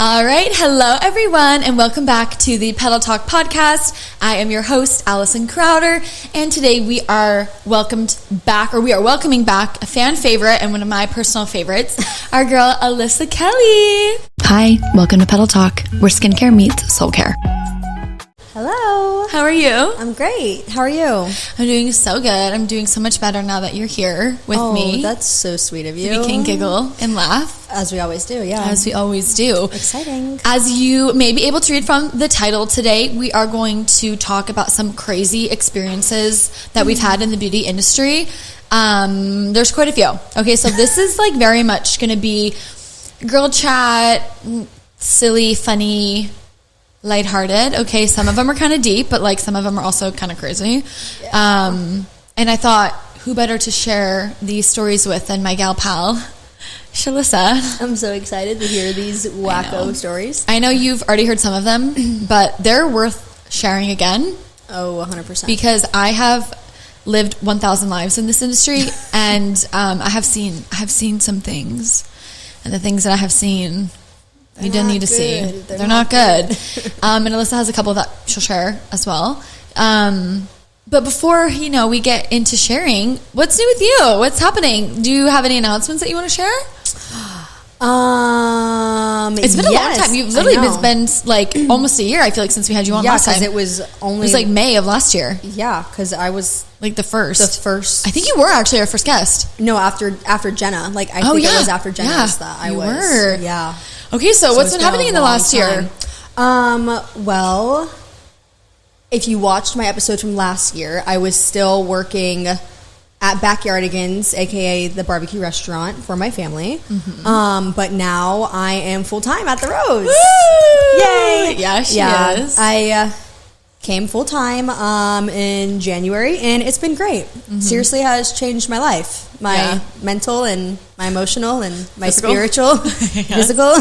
All right. Hello, everyone, and welcome back to the Petal Talk podcast. I am your host, Allison Crowder, and today we are welcoming back a fan favorite and one of my personal favorites, our girl, Alyssa Kelly. Hi, welcome to Petal Talk, where skincare meets soul care. Hello. How are you? I'm great. How are you? I'm doing so good. I'm doing so much better now that you're here with me. Oh, that's so sweet of you. We can giggle and laugh. As we always do, yeah. As we always do. Exciting. As you may be able to read from the title today, we are going to talk about some crazy experiences that we've had in the beauty industry. There's quite a few. Okay, so this is like very much going to be girl chat, silly, funny, lighthearted. Okay, some of them are kind of deep, but like some of them are also kind of crazy. Yeah. And I thought, who better to share these stories with than my gal pal, Alyssa. I'm so excited to hear these wacko stories. I know you've already heard some of them, but they're worth sharing again. Oh, 100%. Because I have lived 1,000 lives in this industry, and I have seen some things, and the things that I have seen, you didn't need to see. They're not good. And Alyssa has a couple that she'll share as well. But before, we get into sharing, what's new with you? What's happening? Do you have any announcements that you want to share? It's been a long time. You've literally been like almost a year, I feel like, since we had you on last time. Yeah, because it was like May of last year. Yeah, because I was like the first. I think you were actually our first guest. No, after Jenna. Like I think it was after Jenna's that I was. Were. Yeah. Okay, so what's been happening in the last year? Well, if you watched my episode from last year, I was still working at Backyardigans, aka the barbecue restaurant for my family. Mm-hmm. But now I am full-time at the Rose. Woo! Yay! Yeah, she is. I came full-time in January, and it's been great. Mm-hmm. Seriously has changed my life. My mental and my emotional and my spiritual, physical,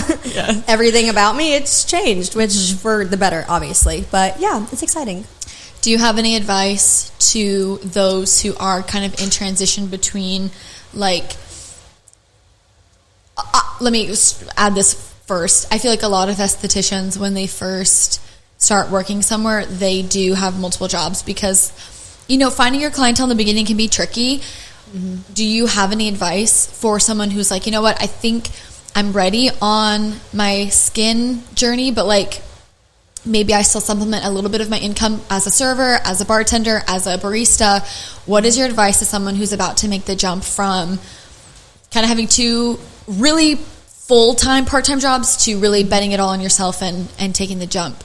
everything about me, it's changed, which for the better, obviously. But yeah, it's exciting. Do you have any advice to those who are kind of in transition between, like, let me just add this first. I feel like a lot of estheticians, when they first start working somewhere, they do have multiple jobs because, finding your clientele in the beginning can be tricky. Mm-hmm. Do you have any advice for someone who's like, you know what, I think I'm ready on my skin journey, but like, maybe I still supplement a little bit of my income as a server, as a bartender, as a barista. What is your advice to someone who's about to make the jump from kind of having two really full-time, part-time jobs to really betting it all on yourself and taking the jump?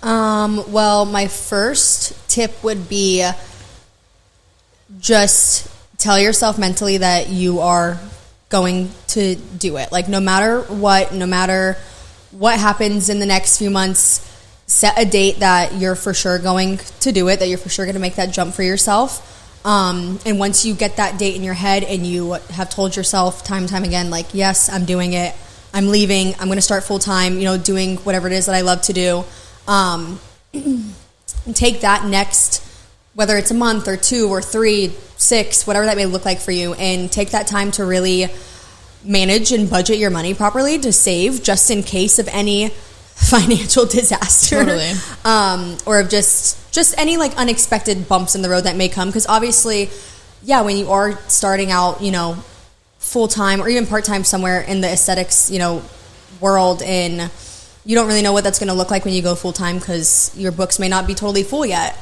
Well, my first tip would be just tell yourself mentally that you are going to do it. Like, no matter what happens in the next few months, set a date that you're for sure going to do it, that you're for sure going to make that jump for yourself. And once you get that date in your head and you have told yourself time and time again, like, yes, I'm doing it, I'm leaving, I'm going to start full time, doing whatever it is that I love to do. Take that next, whether it's a month or 2 or 3, 6, whatever that may look like for you, and take that time to really manage and budget your money properly to save just in case of any financial disaster. Totally. Or of just any like unexpected bumps in the road that may come. Because obviously, when you are starting out, full-time or even part-time somewhere in the aesthetics, world, and you don't really know what that's going to look like when you go full-time because your books may not be totally full yet.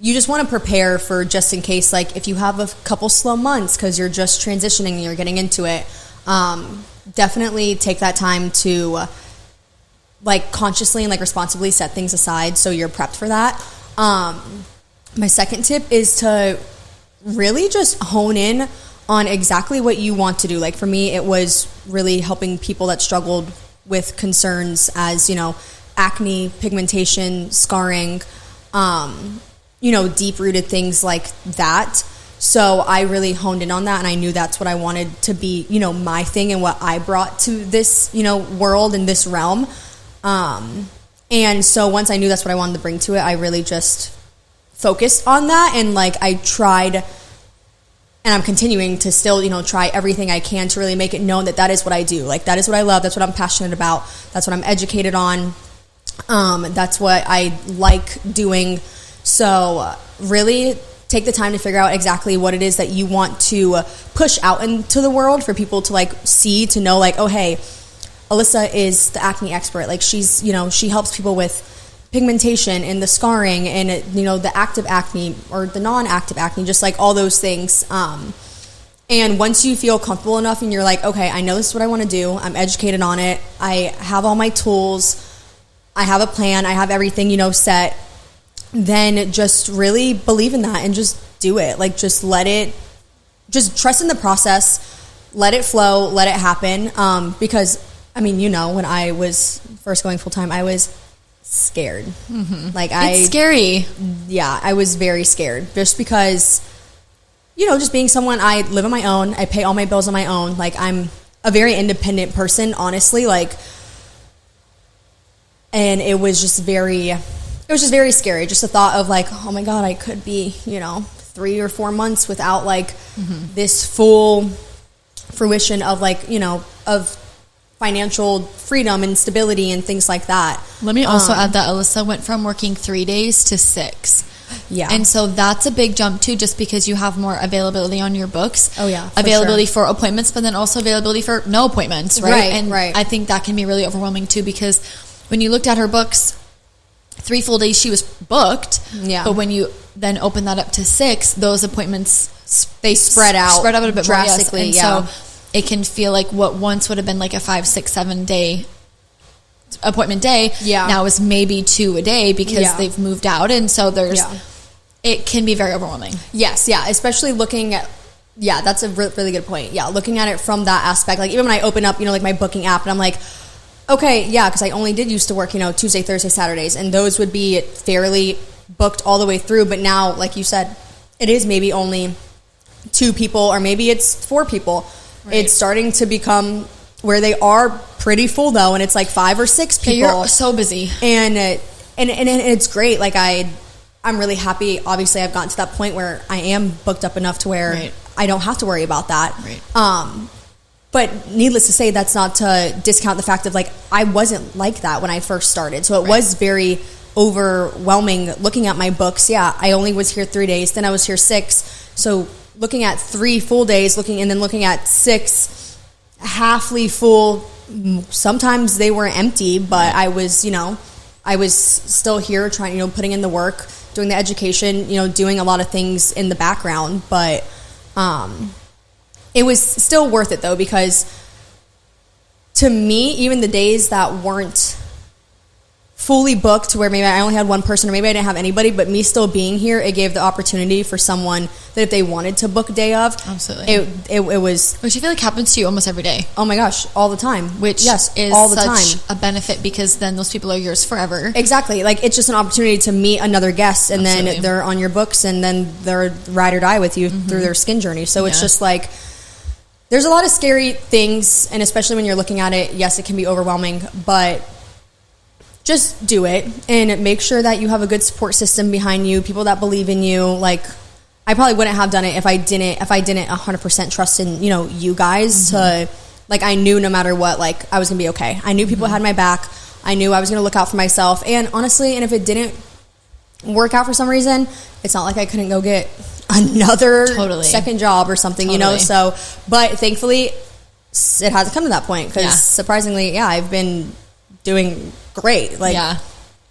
You just want to prepare for just in case, like if you have a couple slow months because you're just transitioning and you're getting into it, definitely take that time to like consciously and like responsibly set things aside so you're prepped for that. My second tip is to really just hone in on exactly what you want to do. Like for me, it was really helping people that struggled with concerns as, acne, pigmentation, scarring, deep-rooted things like that. So I really honed in on that, and I knew that's what I wanted to be, my thing and what I brought to this, world and this realm. And so once I knew that's what I wanted to bring to it, I really just focused on that, and like I tried And I'm continuing to still, try everything I can to really make it known that that is what I do. Like, that is what I love. That's what I'm passionate about. That's what I'm educated on. That's what I like doing. So really take the time to figure out exactly what it is that you want to push out into the world for people to like see, to know like, oh, hey, Alyssa is the acne expert. Like, she's, she helps people with pigmentation and the scarring and the active acne or the non-active acne, just like all those things. And once you feel comfortable enough and you're like, okay, I know this is what I want to do, I'm educated on it, I have all my tools, I have a plan, I have everything set, then just really believe in that and just do it. Like, just trust in the process, let it flow, let it happen. Because when I was first going full-time, I was scared. It's scary. Yeah, I was very scared just because, just being someone, I live on my own, I pay all my bills on my own. Like, I'm a very independent person, honestly, and it was just very scary. Just the thought of like, oh my God, I could be, 3 or 4 months without like this full fruition of like, of financial freedom and stability and things like that. Let me also add that Alyssa went from working 3 days to 6. Yeah. And so that's a big jump too, just because you have more availability on your books. Oh yeah. Availability for appointments, but then also availability for no appointments, right? Right. I think that can be really overwhelming too, because when you looked at her books, 3 full days she was booked. Yeah. But when you then open that up to 6, those appointments, they spread out a bit drastically. More, yes. And so it can feel like what once would have been like a 5, 6, 7 day appointment day, now is maybe 2 a day because they've moved out. And so it can be very overwhelming. Yes. Yeah. Especially looking at, that's a really good point. Yeah. Looking at it from that aspect, like even when I open up, like my booking app and I'm like, okay, because I only did used to work, Tuesday, Thursday, Saturdays, and those would be fairly booked all the way through. But now, like you said, it is maybe only 2 people or maybe it's 4 people. Right. It's starting to become where they are pretty full though, and it's like 5 or 6 people. You're so busy, and it's great. Like I'm really happy. Obviously, I've gotten to that point where I am booked up enough to where I don't have to worry about that. Right. But needless to say, that's not to discount the fact of like I wasn't like that when I first started. So it was very overwhelming looking at my books. Yeah, I only was here 3 days, then I was here 6. So looking at 3 full days, looking at 6 halfly full. Sometimes they were empty, but I was, I was still here trying, putting in the work, doing the education, doing a lot of things in the background. But it was still worth it though, because to me, even the days that weren't fully booked, where maybe I only had one person or maybe I didn't have anybody, but me still being here, it gave the opportunity for someone that if they wanted to book a day of, absolutely, it was, which I feel like happens to you almost every day. Oh my gosh, all the time. Which is all the such time a benefit, because then those people are yours forever. Exactly. Like, it's just an opportunity to meet another guest, and then they're on your books, and then they're ride or die with you through their skin journey. So it's just like, there's a lot of scary things, and especially when you're looking at it, yes, it can be overwhelming, but just do it and make sure that you have a good support system behind you, people that believe in you. Like, I probably wouldn't have done it if I didn't 100% trust in, you guys to, like, I knew no matter what, like, I was gonna be okay. I knew people had my back. I knew I was gonna look out for myself. And honestly, and if it didn't work out for some reason, it's not like I couldn't go get another second job or something, so, but thankfully it hasn't come to that point, because surprisingly, I've been doing great. Like,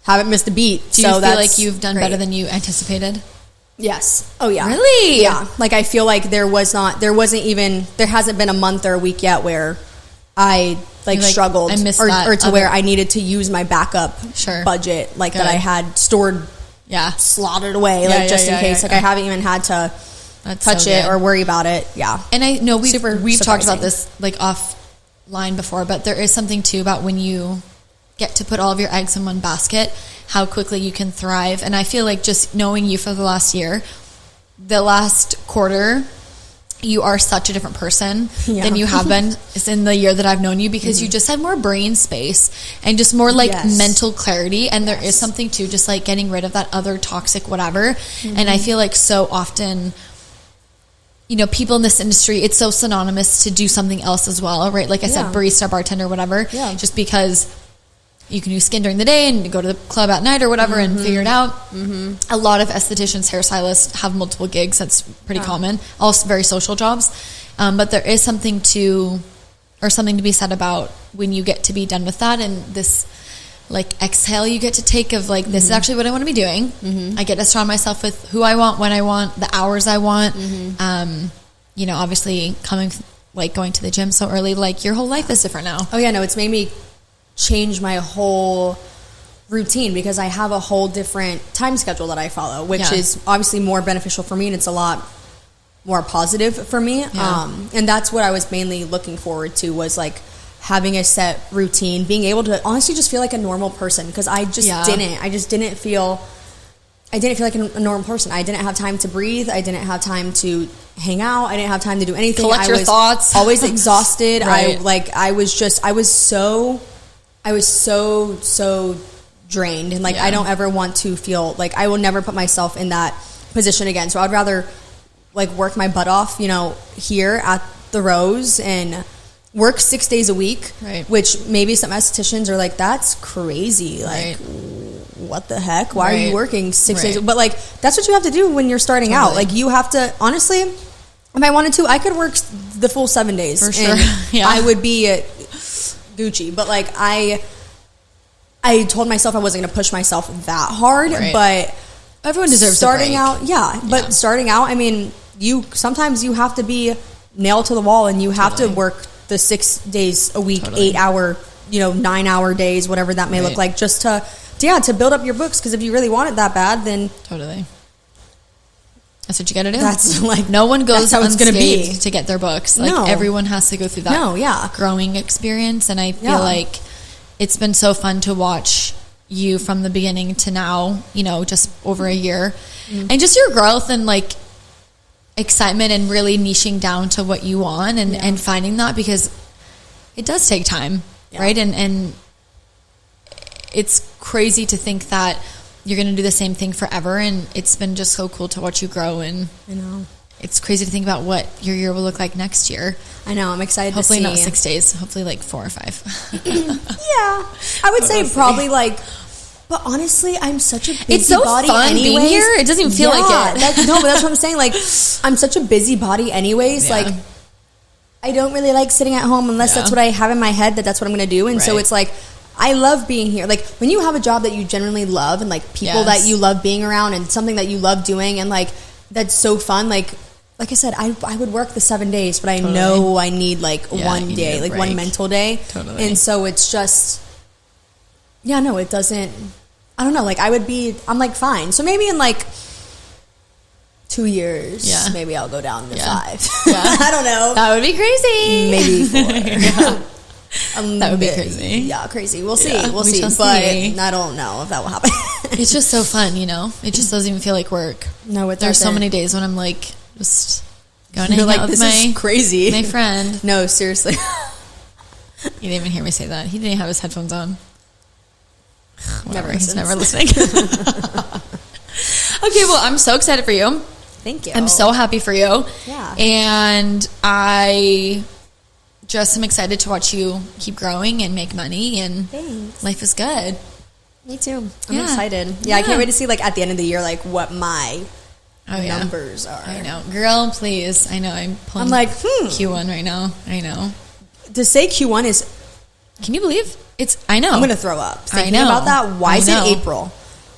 haven't missed a beat. Do you feel like you've done better than you anticipated? Yes. Oh yeah. Really? Yeah. Like, I feel like there hasn't been a month or a week yet where I struggled I missed or to where I needed to use my backup budget, like, that I had stored, slotted away, just in case. Like, I haven't even had to touch it or worry about it. Yeah. And I know we've talked about this like offline before, but there is something too about when you get to put all of your eggs in one basket, how quickly you can thrive. And I feel like just knowing you for the last year, the last quarter, you are such a different person than you have been in the year that I've known you, because you just have more brain space and just more like mental clarity. And there is something to just like getting rid of that other toxic whatever. And I feel like so often you know, people in this industry, it's so synonymous to do something else as well, right? Like I said, barista, bartender, whatever. Yeah. Just because you can do skin during the day and go to the club at night or whatever and figure it out. A lot of estheticians, hairstylists have multiple gigs. That's pretty common. Also very social jobs. But there is something to be said about when you get to be done with that and this like exhale you get to take of like, this is actually what I want to be doing. I get to surround myself with who I want, when I want, the hours I want. You know, obviously going to the gym so early, like your whole life is different now. Oh yeah, no, it's made me change my whole routine because I have a whole different time schedule that I follow, which is obviously more beneficial for me, and it's a lot more positive for me. And that's what I was mainly looking forward to, was like having a set routine, being able to honestly just feel like a normal person, because I just didn't feel like a normal person. I didn't have time to breathe. I didn't have time to hang out. I didn't have time to do anything. Collect your thoughts. Always exhausted. Right. I was so drained, and like I don't ever want to feel like, I will never put myself in that position again. So I'd rather like work my butt off, you know, here at the Rose and work 6 days a week, which maybe some estheticians are like, that's crazy. Like, what the heck? Why are you working 6 days? But like, that's what you have to do when you're starting out. Like, you have to, honestly, if I wanted to, I could work the full 7 days. For sure. And I would be Gucci. But like, I told myself I wasn't going to push myself that hard, but everyone deserves starting a break. out. But starting out, I mean, sometimes you have to be nailed to the wall, and you have to work the 6 days a week, 8 hour, 9 hour days, whatever that may look like, just to build up your books. Because if you really want it that bad, then that's what you got to do. That's like, no one goes that's how it's going to be to get their books. Like everyone has to go through that growing experience. And I feel like it's been so fun to watch you from the beginning to now, just over a year, and just your growth and like excitement and really niching down to what you want and finding that, because it does take time, right? And it's crazy to think that you're going to do the same thing forever, and it's been just so cool to watch you grow. And I know it's crazy to think about what your year will look like next year. I know, I'm excited. Hopefully to see. Not 6 days, hopefully like 4 or 5. I would say probably like. But honestly, I'm such a busy it's so body fun anyways. Being here. It doesn't even feel like it. No, but that's what I'm saying. Like, I'm such a busy body anyways. Like, I don't really like sitting at home unless that's what I have in my head, that's what I'm going to do. And so it's like, I love being here. Like, when you have a job that you genuinely love, and like people that you love being around, and something that you love doing, and like that's so fun. Like I said, I would work the 7 days, but I know I need like one day, like one mental day. And so it's just, it doesn't. I don't know, like I'm like fine. So maybe in like 2 years, maybe I'll go down to 5. I don't know. That would be crazy. Maybe 4. That would be crazy. Yeah, crazy. We'll see. We'll see. But I don't know if that will happen. It's just so fun, It just doesn't even feel like work. No, it doesn't. There's so many days when I'm like just going to hang out with this is crazy. My friend. No, seriously. You didn't even hear me say that. He didn't have his headphones on. He's never listening. Okay, well, I'm so excited for you. Thank you. I'm so happy for you. Yeah. And I just am excited to watch you keep growing and make money, and life is good. Me too. I'm excited. Yeah, I can't wait to see, like, at the end of the year, like, what my numbers are. I know. Girl, please. I know. I'm like, Q1 right now. I know. To say Q1 is... Can you believe? I know. I'm going to throw up. Thinking about that. Why is it April?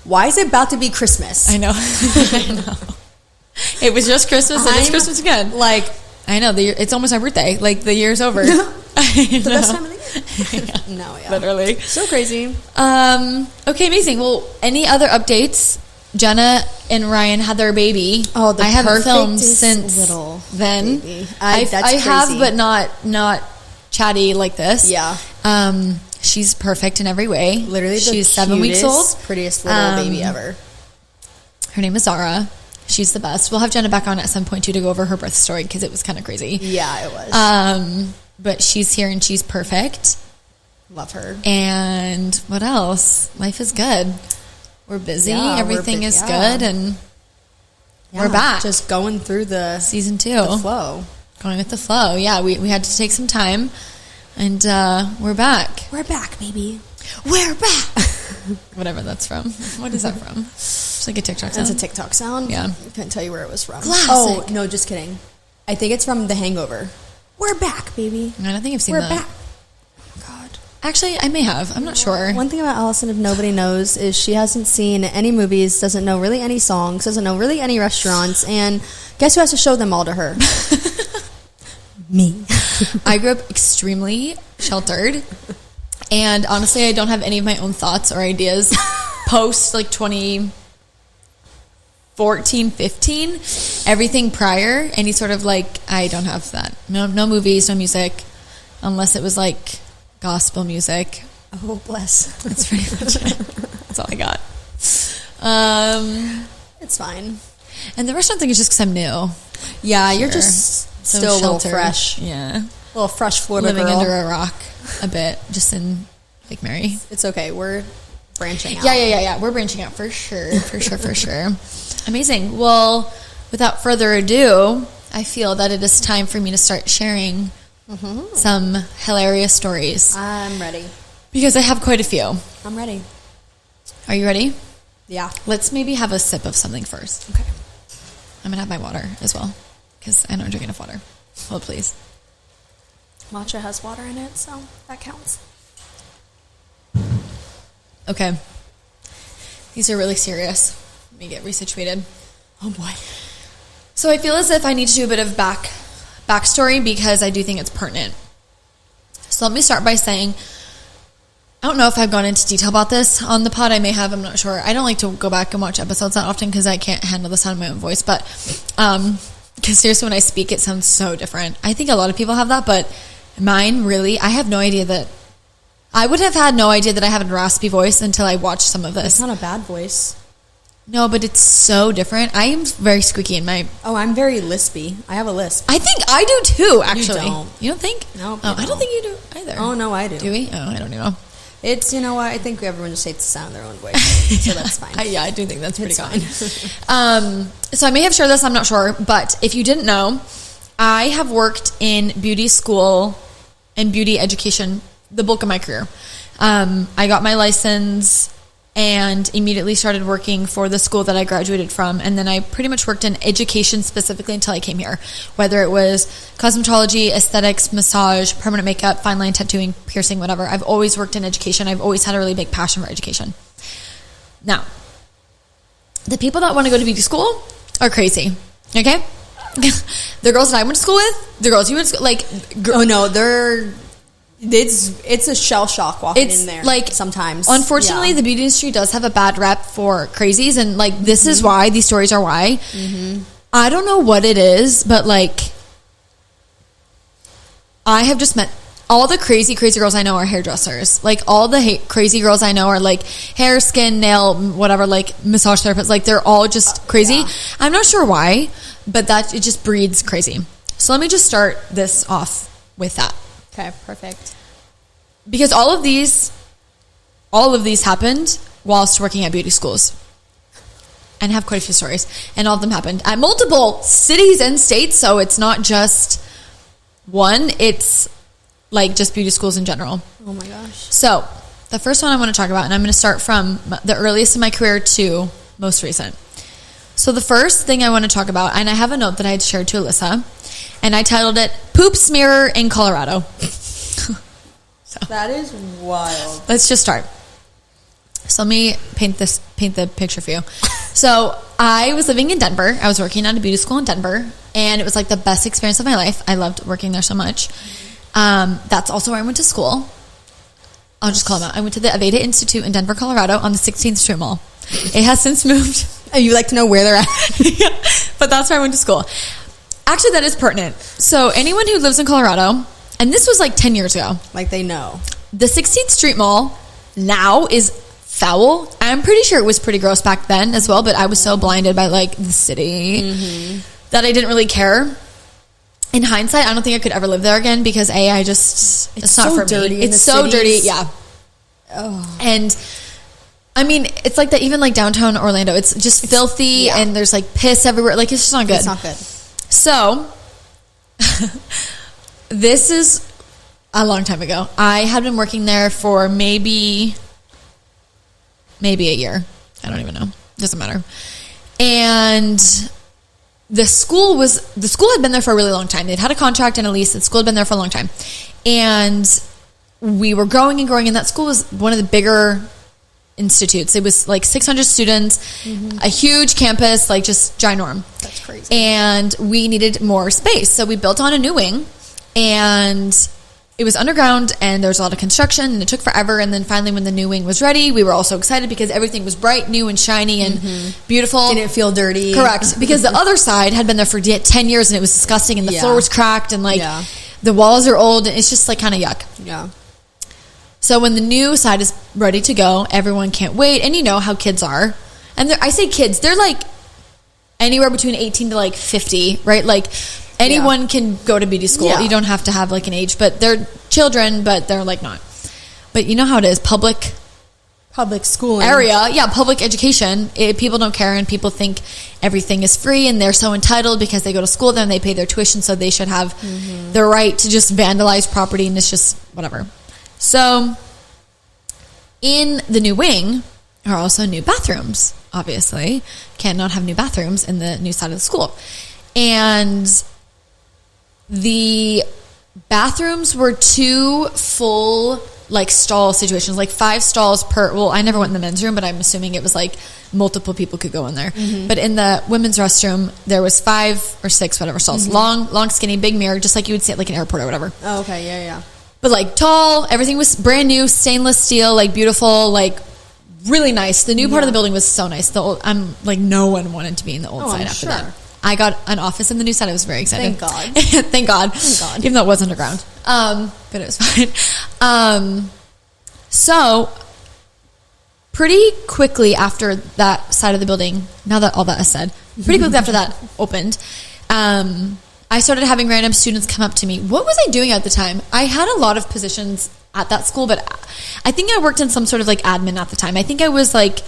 Why is it about to be Christmas? I know. I know. It was just Christmas, and it's Christmas again. Like, I know. It's almost my birthday. Like, the year's over. The best time of the year. No, Literally. So crazy. Okay, amazing. Well, any other updates? Jenna and Ryan had their baby. Oh, I haven't filmed since little then. Baby. I have, but not chatty like this. Yeah. She's perfect in every way. Literally, she's 7 weeks old. Prettiest little baby ever. Her name is Zara. She's the best. We'll have Jenna back on at some point too to go over her birth story, because it was kind of crazy. Yeah, it was. But she's here and she's perfect. Love her. And what else? Life is good. We're busy. Everything is good, and we're back. Just going through the season 2. The flow. Going with the flow. Yeah, we had to take some time, and we're back. We're back, baby. We're back. Whatever that's from. What is that from? It's like a TikTok sound. It's a TikTok sound. Yeah. I couldn't tell you where it was from. Classic. Oh, no, just kidding. I think it's from The Hangover. We're back, baby. I don't think I've seen We're that. back. Oh, God. Actually, I may have. I'm not sure. One thing about Allison, if nobody knows, is she hasn't seen any movies, doesn't know really any songs, doesn't know really any restaurants, and guess who has to show them all to her? Me. I grew up extremely sheltered, and honestly, I don't have any of my own thoughts or ideas post like 2014, 15. Everything prior, any sort of like, I don't have that. No movies, no music, unless it was like gospel music. Oh, bless. That's pretty much it. That's all I got. It's fine. And the restaurant thing is just because I'm new. Yeah, you're just So still a little sheltered. fresh. Yeah. A little fresh Florida Living girl. under a rock a bit, just in Lake Mary. It's okay. We're branching out. Yeah. We're branching out for sure. For sure. Amazing. Well, without further ado, I feel that it is time for me to start sharing some hilarious stories. I'm ready. Because I have quite a few. I'm ready. Are you ready? Yeah. Let's maybe have a sip of something first. Okay. I'm going to have my water as well, because I don't drink enough water. Hold, please. Matcha has water in it, so that counts. Okay. These are really serious. Let me get resituated. Oh, boy. So I feel as if I need to do a bit of backstory because I do think it's pertinent. So let me start by saying, I don't know if I've gone into detail about this on the pod. I may have. I'm not sure. I don't like to go back and watch episodes that often because I can't handle the sound of my own voice. But because seriously, when I speak, it sounds so different. I think a lot of people have that, but mine really, I have no idea that. I would have had no idea that I have a raspy voice until I watched some of this. It's not a bad voice. No, but it's so different. I am very squeaky in my... Oh, I'm very lispy. I have a lisp. I think I do too, actually. You don't think? No, Oh, I don't think you do either. Oh, no, I do. Do we? Oh, I don't know. It's, you know what, I think everyone just hates the sound of their own voice, so that's fine. I do think that's pretty It's common. So I may have shared this, I'm not sure, but if you didn't know, I have worked in beauty school and beauty education the bulk of my career. I got my license and immediately started working for the school that I graduated from, and then I pretty much worked in education specifically until I came here, whether it was cosmetology, aesthetics, massage, permanent makeup, fine line tattooing, piercing, whatever. I've always worked in education. I've always had a really big passion for education. Now, the people that want to go to beauty school are crazy, okay? The girls that I went to school with, the girls you went to school, like... Oh, no, It's a shell shock walking in there. Like sometimes, unfortunately, the beauty industry does have a bad rep for crazies, and like this is why these stories are why. I don't know what it is, but like I have just met all the crazy girls I know are hairdressers. Like all the crazy girls I know are like hair, skin, nail, whatever. Like massage therapists. Like they're all just crazy. Yeah. I'm not sure why, but it just breeds crazy. So let me just start this off with that. Okay, perfect. Because all of these happened whilst working at beauty schools. And I have quite a few stories. And all of them happened at multiple cities and states. So it's not just one. It's like just beauty schools in general. Oh my gosh. So the first one I want to talk about, and I'm going to start from the earliest in my career to most recent. So the first thing I want to talk about, and I have a note that I had shared to Alyssa, and I titled it, Poop Smearer in Colorado. That is wild. Let's just start. So let me paint the picture for you. So I was living in Denver. I was working at a beauty school in Denver, and it was like the best experience of my life. I loved working there so much. That's also where I went to school. I'll just call them out. I went to the Aveda Institute in Denver, Colorado on the 16th Street Mall. It has since moved. Oh, you like to know where they're at? Yeah, but that's where I went to school. Actually, that is pertinent. So anyone who lives in Colorado, and this was like 10 years ago. Like they know. The 16th Street Mall now is foul. I'm pretty sure it was pretty gross back then as well, but I was so blinded by like the city that I didn't really care. In hindsight, I don't think I could ever live there again because it's not so for dirty me. in It's the so cities. dirty, yeah. Oh. And I mean, it's like that even like downtown Orlando. It's just filthy and there's like piss everywhere. Like, it's just not good. It's not good. So, this is a long time ago. I had been working there for maybe a year. I don't even know. Doesn't matter. And the school had been there for a really long time. They'd had a contract and a lease. The school had been there for a long time. And we were growing and growing. And that school was one of the bigger institutes. It was like 600 students, a huge campus, like just ginorm. That's crazy. And we needed more space. So we built on a new wing, and it was underground, and there was a lot of construction, and it took forever. And then finally, when the new wing was ready, we were all so excited because everything was bright, new, and shiny, and beautiful. Didn't feel dirty. Correct. Because the other side had been there for 10 years, and it was disgusting, and the floor was cracked, and like the walls are old, and it's just like kind of yuck. Yeah. So when the new side is ready to go, everyone can't wait. And you know how kids are. And I say kids, they're like anywhere between 18 to like 50, right? Like anyone can go to beauty school. You don't have to have like an age, but they're children, but they're like not. But you know how it is, public schooling area. Yeah, public education. People don't care, and people think everything is free, and they're so entitled because they go to school there and they pay their tuition, so they should have the right to just vandalize property, and it's just whatever. So, in the new wing are also new bathrooms, obviously. Can't not have new bathrooms in the new side of the school. And the bathrooms were 2 full, like, stall situations, like 5 stalls per, well, I never went in the men's room, but I'm assuming it was, like, multiple people could go in there. But in the women's restroom, there was 5 or 6, whatever, stalls. Long, skinny, big mirror, just like you would see at, like, an airport or whatever. Oh, okay, yeah. But like tall, everything was brand new, stainless steel, like beautiful, like really nice. The new part of the building was so nice. The old, I'm like, no one wanted to be in the old side after that. I got an office in the new side. I was very excited. Thank God. Thank God. Even though it was underground. But it was fine. So pretty quickly after that side of the building, now that all that is said, pretty quickly after that opened, I started having random students come up to me. What was I doing at the time? I had a lot of positions at that school, but I think I worked in some sort of like admin at the time. I think I was like,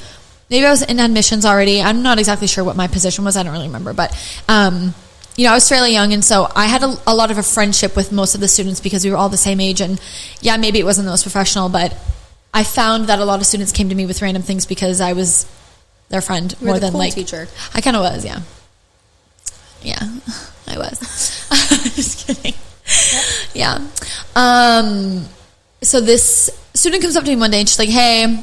maybe I was in admissions already. I'm not exactly sure what my position was. I don't really remember, but you know, I was fairly young, and so I had a lot of a friendship with most of the students because we were all the same age. And yeah, maybe it wasn't the most professional, but I found that a lot of students came to me with random things because I was their friend more than like teacher. I kind of was, yeah. I was. Just kidding. Yeah. So this student comes up to me one day and she's like, hey,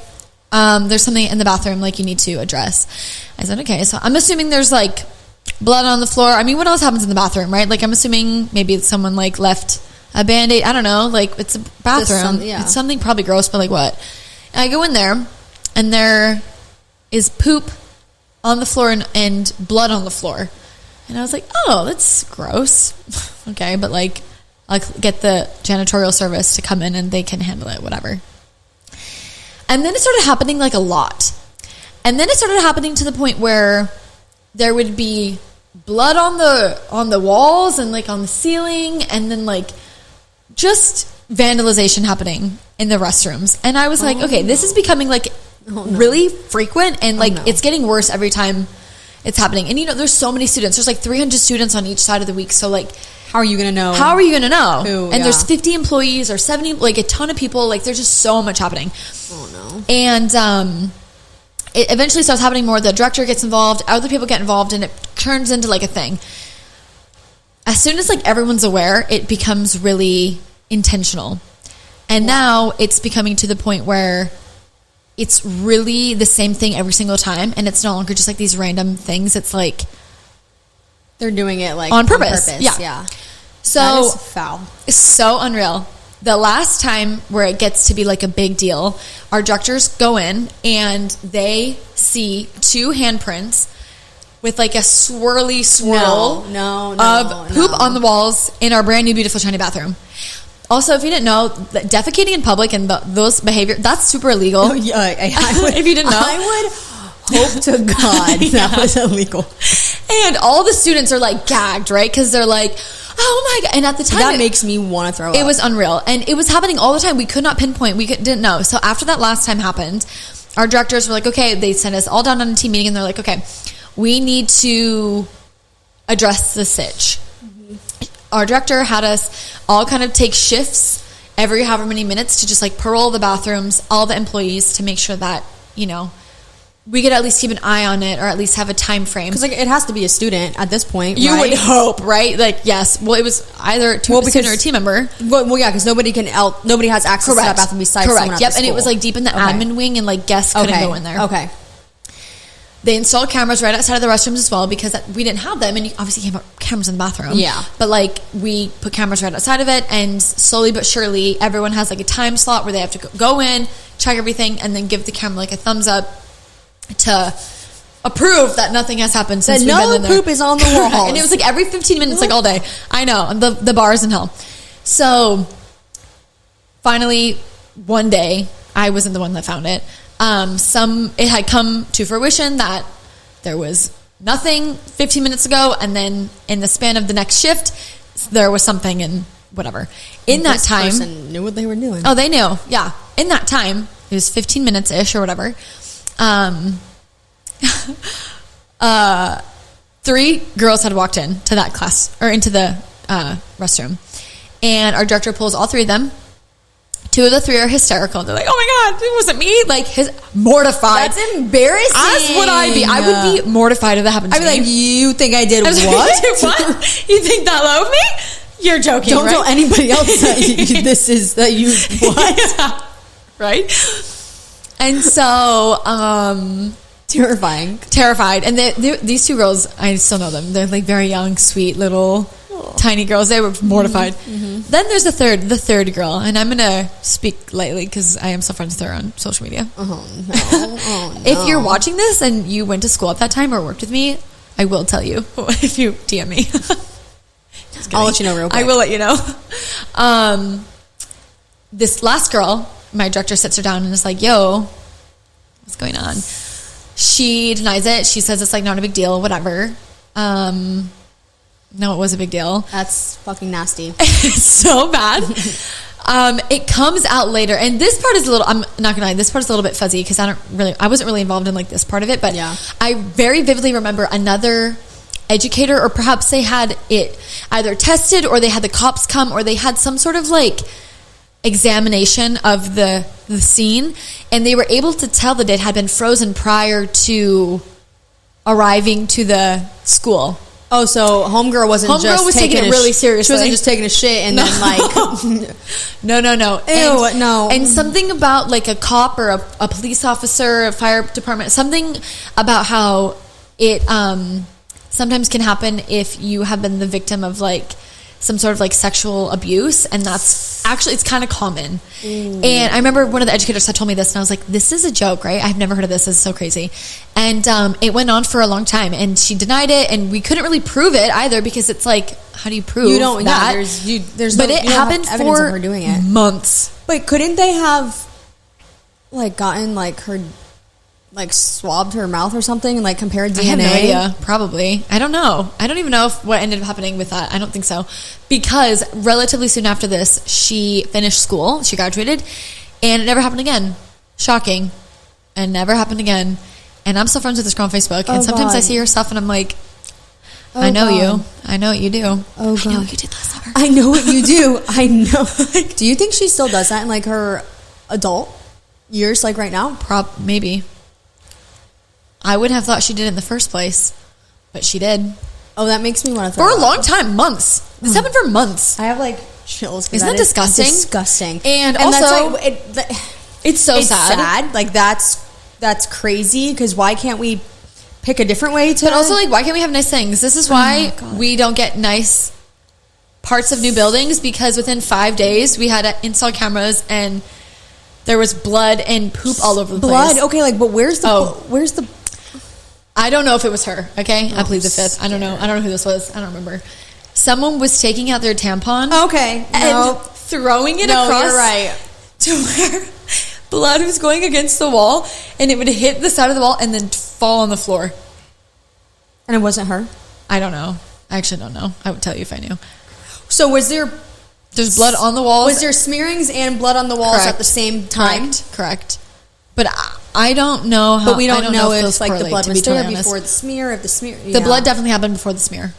there's something in the bathroom like you need to address. I said, okay. So I'm assuming there's like blood on the floor. I mean, what else happens in the bathroom, right? Like I'm assuming maybe someone like left a Band-Aid. I don't know. Like it's a bathroom. It's something probably gross, but like what? And I go in there and there is poop on the floor and blood on the floor. And I was like, oh, that's gross. Okay, but like, I'll get the janitorial service to come in and they can handle it, whatever. And then it started happening like a lot. And then it started happening to the point where there would be blood on the walls and like on the ceiling, and then like just vandalization happening in the restrooms. And I was like, okay, this is becoming like really frequent, and like it's getting worse every time it's happening. And you know, there's so many students. There's like 300 students on each side of the week. So like, how are you going to know? And there's 50 employees or 70, like a ton of people. Like there's just so much happening. Oh no. And it eventually starts happening more. The director gets involved, other people get involved, and it turns into like a thing. As soon as like everyone's aware, it becomes really intentional. And now it's becoming to the point where it's really the same thing every single time, and it's no longer just like these random things. It's like they're doing it like on purpose. Yeah. So that is foul. It's so unreal. The last time where it gets to be like a big deal, our directors go in and they see 2 handprints with like a swirly swirl of poop on the walls in our brand new beautiful shiny bathroom. Also, if you didn't know, defecating in public and those behavior, that's super illegal. Oh, yeah, I would, if you didn't know. I would hope to God that was illegal. And all the students are like gagged, right? Because they're like, oh my God. And at the time, that makes me want to throw up. It was unreal. And it was happening all the time. We could not pinpoint. We didn't know. So after that last time happened, our directors were like, okay, they sent us all down on a team meeting, and they're like, okay, we need to address the sitch. Our director had us all kind of take shifts every however many minutes to just like parole the bathrooms, all the employees, to make sure that, you know, we could at least keep an eye on it, or at least have a time frame. Because like it has to be a student at this point. You right? would hope, right? Like, yes. Well, it was either a student or a team member. Well, yeah, because nobody has access to that bathroom besides someone at the school. And it was like deep in the admin wing, and like guests couldn't go in there. Okay. They installed cameras right outside of the restrooms as well, because we didn't have them, and you obviously can't put cameras in the bathroom. Yeah. But like we put cameras right outside of it, and slowly but surely everyone has like a time slot where they have to go in, check everything, and then give the camera like a thumbs up to approve that nothing has happened since we've been in there. No poop is on the walls. And it was like every 15 minutes, like all day. I know, the bar is in hell. So finally, one day, I wasn't the one that found it. It had come to fruition that there was nothing 15 minutes ago, and then in the span of the next shift, there was something, and whatever. In that time, this person knew what they were doing. Oh, they knew. Yeah. In that time, it was 15 minutes ish or whatever. 3 girls had walked into that class, or into the restroom, and our director pulls all 3 of them. 2 of the 3 are hysterical. They're like, "Oh my god, it wasn't me!" Like, mortified. That's embarrassing. As would I be. I would be mortified if that happened to me. I'd be like, "You think I did what? What? You think that low of me? You're joking. Don't right? tell anybody else that you what? Yeah. Right?" And so, terrified. And these 2 girls, I still know them. They're like very young, sweet little tiny girls. They were mortified. Mm-hmm. Then there's the third girl, and I'm gonna speak lightly because I am still friends with her on social media. Oh no! If you're watching this and you went to school at that time or worked with me, I will tell you if you DM me. I'll let you know real quick. I will let you know. This last girl, my director sits her down and is like, "Yo, what's going on?" She denies it. She says it's like not a big deal, whatever. No, it was a big deal. That's fucking nasty. It's so bad. It comes out later, and this part is a little, I'm not gonna lie, this part is a little bit fuzzy because I wasn't really involved in like this part of it, but yeah. I very vividly remember another educator, or perhaps they had it either tested, or they had the cops come, or they had some sort of like examination of the scene, and they were able to tell that it had been frozen prior to arriving to the school. Oh, so homegirl was taking it really seriously. She wasn't just taking a shit and then like no. Ew, no. And something about like a cop or a police officer, a fire department, something about how it sometimes can happen if you have been the victim of like some sort of like sexual abuse, and that's actually, it's kind of common. And I remember one of the educators had told me this, and I was like, this is a joke, right? I've never heard of this. This is so crazy. And it went on for a long time, and she denied it, and we couldn't really prove it either, because it's like, how do you prove that? But it happened for her doing it. Months. But couldn't they have like gotten like her, like swabbed her mouth or something and like compared DNA? I have no idea. Probably. I don't know. I don't even know what ended up happening with that. I don't think so. Because relatively soon after this, she finished school. She graduated. And it never happened again. Shocking. And never happened again. And I'm still friends with this girl on Facebook. And sometimes I see her stuff and I'm like, I know you. I know what you do. Oh, God. I know what you did last summer. I know what you do. I know. Do you think she still does that in like her adult years, like right now? Maybe. I wouldn't have thought she did it in the first place, but she did. Oh, that makes me want to throw for a long time, months. This happened for months. I have like chills. Isn't that disgusting? Disgusting. And also, that's like, it's so sad. Like that's crazy. Because why can't we pick a different way to? But also, like, why can't we have nice things? This is why we don't get nice parts of new buildings, because within 5 days we had to install cameras and there was blood and poop all over the place. Blood. Okay, like, but where's the? I don't know if it was her. Okay, I plead the fifth. I don't know. I don't know who this was. I don't remember. Someone was taking out their tampon. Okay, and throwing it across. You're right. To where blood was going against the wall, and it would hit the side of the wall and then fall on the floor. And it wasn't her? I don't know. I actually don't know. I would tell you if I knew. So was there? There's blood on the walls. Was there smearings and blood on the walls at the same time? Correct. But I don't know how. But we don't know if those like the correlate, blood to was be totally there honest. before the smear. If the smear, The blood definitely happened before the smear.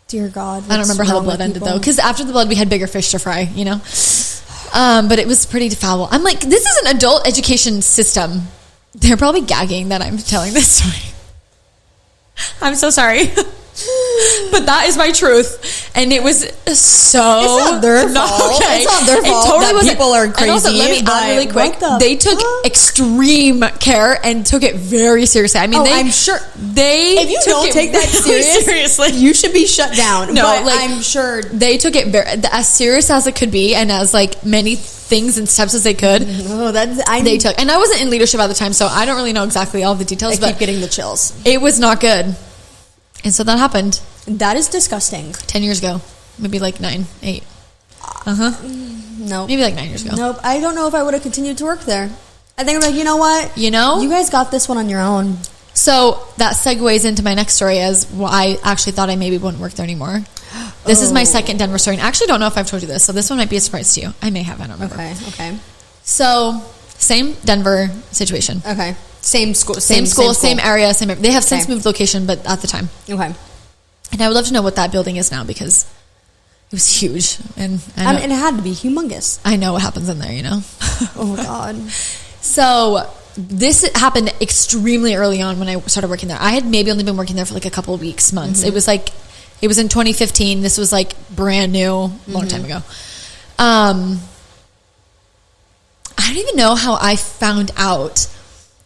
Dear God, I don't remember how the blood ended though, because after the blood we had bigger fish to fry, you know. But it was pretty foul. I'm like, this is an adult education system. They're probably gagging that I'm telling this story. I'm so sorry. But that is my truth, and it was so. It's not their fault. Okay. It's not their fault. It totally that people are crazy. And also, let me add really quick. They took extreme care and took it very seriously. I mean, I'm sure they. If you don't take that seriously, you should be shut down. No, but like, I'm sure they took it as serious as it could be, and as like many things and steps as they could. They took, and I wasn't in leadership at the time, so I don't really know exactly all the details. I keep getting the chills. It was not good. And so that happened. That is disgusting. 10 years ago. Maybe like 9, 8. Nope. Maybe like 9 years ago. Nope. I don't know if I would have continued to work there. I think I'm like, you know what? You know? You guys got this one on your own. So that segues into my next story as why I actually thought I maybe wouldn't work there anymore. This is my second Denver story. And I actually don't know if I've told you this. So this one might be a surprise to you. I may have. I don't remember. Okay. So same Denver situation. Okay. Same school. Same school, same area. They have since moved location, but at the time. Okay. And I would love to know what that building is now because it was huge. And I mean, it had to be humongous. I know what happens in there, you know? Oh, God. So this happened extremely early on when I started working there. I had maybe only been working there for like a couple of weeks, months. It was in 2015. This was like brand new, long time ago. I don't even know how I found out,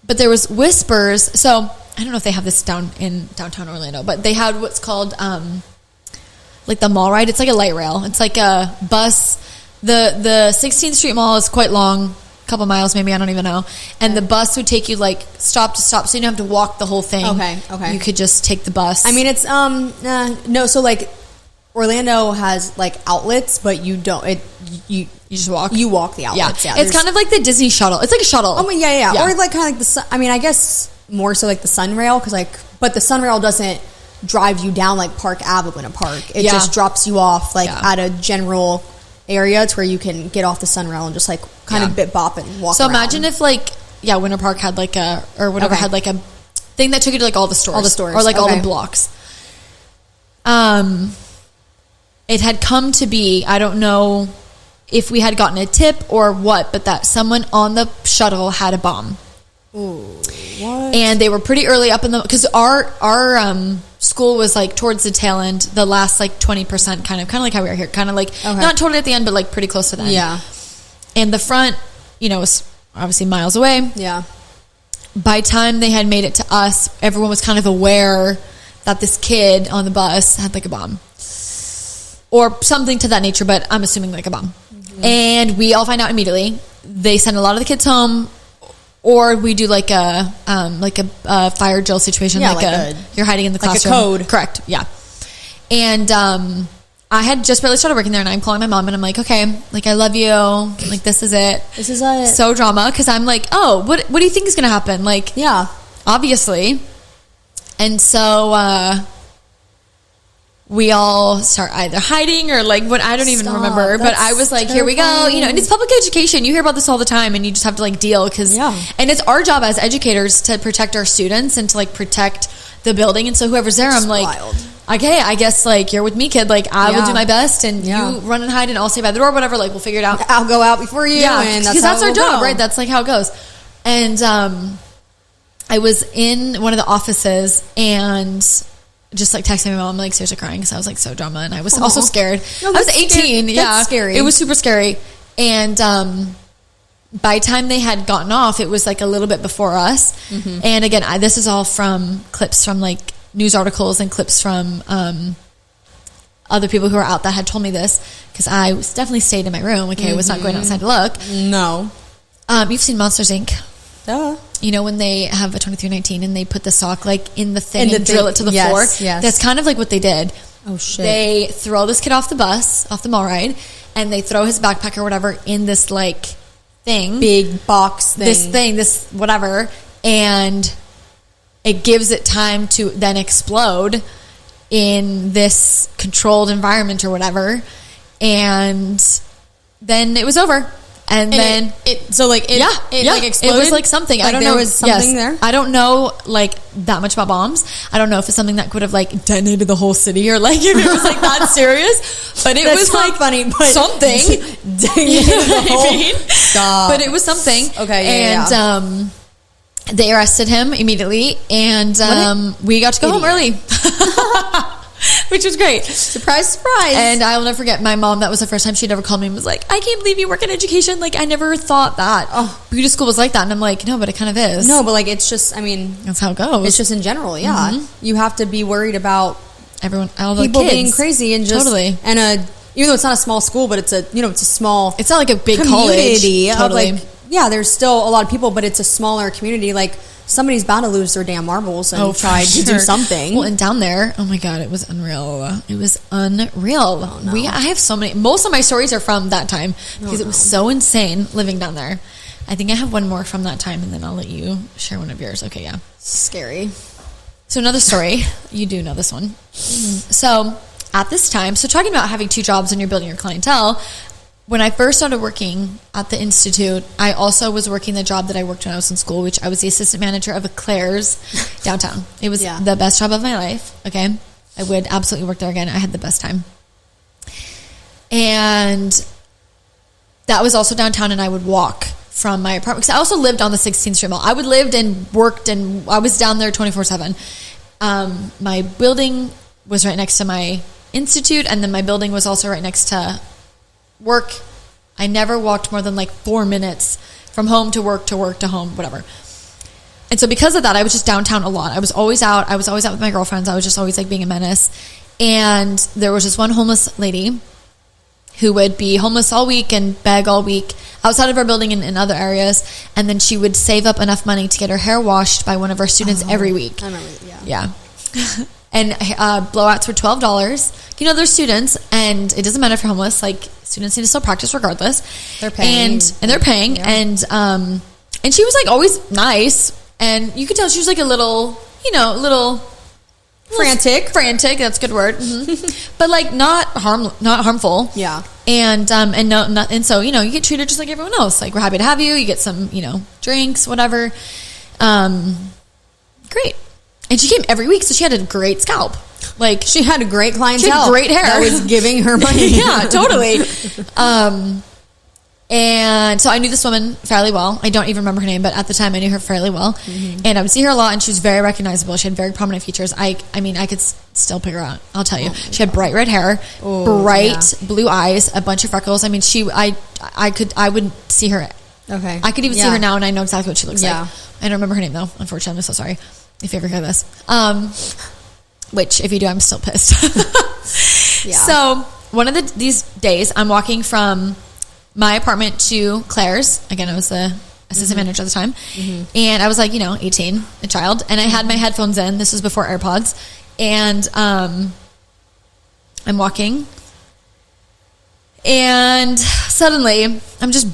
but there was whispers. So I don't know if they have this down in downtown Orlando, but they had what's called like the mall ride. It's like a light rail. It's like a bus. The 16th Street Mall is quite long, a couple miles maybe, I don't even know. And the bus would take you like stop to stop, so you don't have to walk the whole thing. Okay. You could just take the bus. I mean, it's no. So like Orlando has like outlets, but you don't. You just walk. You walk the outlets. Yeah. It's kind of like the Disney shuttle. It's like a shuttle. Oh yeah. Or like kind of like the. I mean, I guess more so like the Sunrail but the Sunrail doesn't drive you down like Park Avenue in a park. It just drops you off like at a general area to where you can get off the Sunrail and just like kind of bit bop and walk. So around. imagine if like Winter Park had like had like a thing that took you to like all the stores, or like all the blocks. It had come to be, I don't know if we had gotten a tip or what, but that someone on the shuttle had a bomb. Ooh, what? And they were pretty early up in the, because our school was like towards the tail end, the last like 20%, kind of like how we are here, kind of like not totally at the end, but like pretty close to the end. Yeah. And the front, was obviously miles away. Yeah. By time they had made it to us, everyone was kind of aware that this kid on the bus had like a bomb or something to that nature, but I'm assuming like a bomb. Mm-hmm. And we all find out immediately. They send a lot of the kids home, or we do like a fire drill situation, you're hiding in the classroom, like a code. Correct? Yeah. And I had just barely started working there, and I'm calling my mom, and I'm like, okay, like I love you, like this is it. This is it. So drama, because I'm like, oh, what do you think is gonna happen? Like, yeah, obviously. And so we all start either hiding or like what, I don't even remember, but I was like, terrifying. Here we go, and it's public education. You hear about this all the time, and you just have to like deal and it's our job as educators to protect our students and to like protect the building. And so whoever's there, I'm like, wild. Okay, I guess like you're with me, kid. Like I will do my best, and you run and hide, and I'll stay by the door, whatever. Like we'll figure it out. I'll go out before you. Yeah, because that's our job, right? That's like how it goes. And I was in one of the offices and just like texting my mom, like seriously crying because I was like so drama, and I was also scared. No, I was 18. That's scary. It was super scary. And by the time they had gotten off, it was like a little bit before us. Mm-hmm. And again, this is all from clips from like news articles and clips from other people who were out that had told me this, because I was definitely stayed in my room. Okay, I was not going outside to look. No. You've seen Monsters Inc. Duh. You know when they have a 2319 and they put the sock like in the thing and drill it to the floor? Yes. That's kind of like what they did. Oh shit. They throw this kid off the bus, off the mall ride, and they throw his backpack or whatever in this like thing. Big box thing. This whatever, and it gives it time to then explode in this controlled environment or whatever, and then it was over. And then it exploded. It was like something. Like I don't there know. was something there. I don't know like that much about bombs. I don't know if it's something that could have like detonated the whole city or like if it was like that serious. But it was like funny, but something. Stop. But it was something. Okay. And they arrested him immediately, and we got to go home early. Which was great. Surprise, surprise. And I will never forget my mom. That was the first time she'd ever called me and was like, I can't believe you work in education. Like, I never thought that. Beauty school was like that. And I'm like, no, but it kind of is. No, but like, it's just, I mean. That's how it goes. It's just in general, yeah. Mm-hmm. You have to be worried about everyone, all the people kids being crazy and just. Totally. And even though it's not a small school, but it's a small. It's not like a big community college. Totally. Of like, yeah, there's still a lot of people, but it's a smaller community. Like, somebody's bound to lose their damn marbles and try to do something. Well, and down there, oh my God, it was unreal. It was unreal. Oh, no. I have so many. Most of my stories are from that time because it was so insane living down there. I think I have one more from that time, and then I'll let you share one of yours. Okay, yeah. Scary. So another story. You do know this one. So at this time, so talking about having two jobs and you're building your clientele, when I first started working at the Institute, I also was working the job that I worked when I was in school, which I was the assistant manager of a Claire's downtown. It was the best job of my life, okay? I would absolutely work there again. I had the best time. And that was also downtown, and I would walk from my apartment. Because I also lived on the 16th Street Mall. I would lived and worked, and I was down there 24/7. My building was right next to my Institute, and then my building was also right next to work. I never walked more than like 4 minutes from home to work to home, whatever. And so because of that, I was just downtown a lot. I was always out. I was always out with my girlfriends. I was just always like being a menace. And there was this one homeless lady who would be homeless all week and beg all week outside of our building and in other areas. And then she would save up enough money to get her hair washed by one of our students every week. I remember, yeah. And blowouts were $12. You know, they're students, and it doesn't matter if you're homeless. Like, students need to still practice regardless. They're paying. And they're paying. Yeah. And she was, like, always nice. And you could tell she was, like, a little frantic. Frantic, that's a good word. Mm-hmm. But, like, not harmful. Yeah. And so, you know, you get treated just like everyone else. Like, we're happy to have you. You get some, you know, drinks, whatever. Great. And she came every week, so she had a great scalp. Like, she had a great clientele. She had great hair. That was giving her money. Yeah, totally. And so I knew this woman fairly well. I don't even remember her name, but at the time I knew her fairly well. Mm-hmm. And I would see her a lot, and she was very recognizable. She had very prominent features. I mean, I could still pick her out. I'll tell you. She had bright red hair, bright blue eyes, a bunch of freckles. I mean, I would see her. Okay. I could even see her now, and I know exactly what she looks like. I don't remember her name, though. Unfortunately, I'm so sorry if you ever hear this. Which, if you do, I'm still pissed. So one of these days, I'm walking from my apartment to Claire's. Again, I was the assistant manager at the time. Mm-hmm. And I was like, 18, a child. And I had my headphones in. This was before AirPods. And I'm walking. And suddenly, I'm just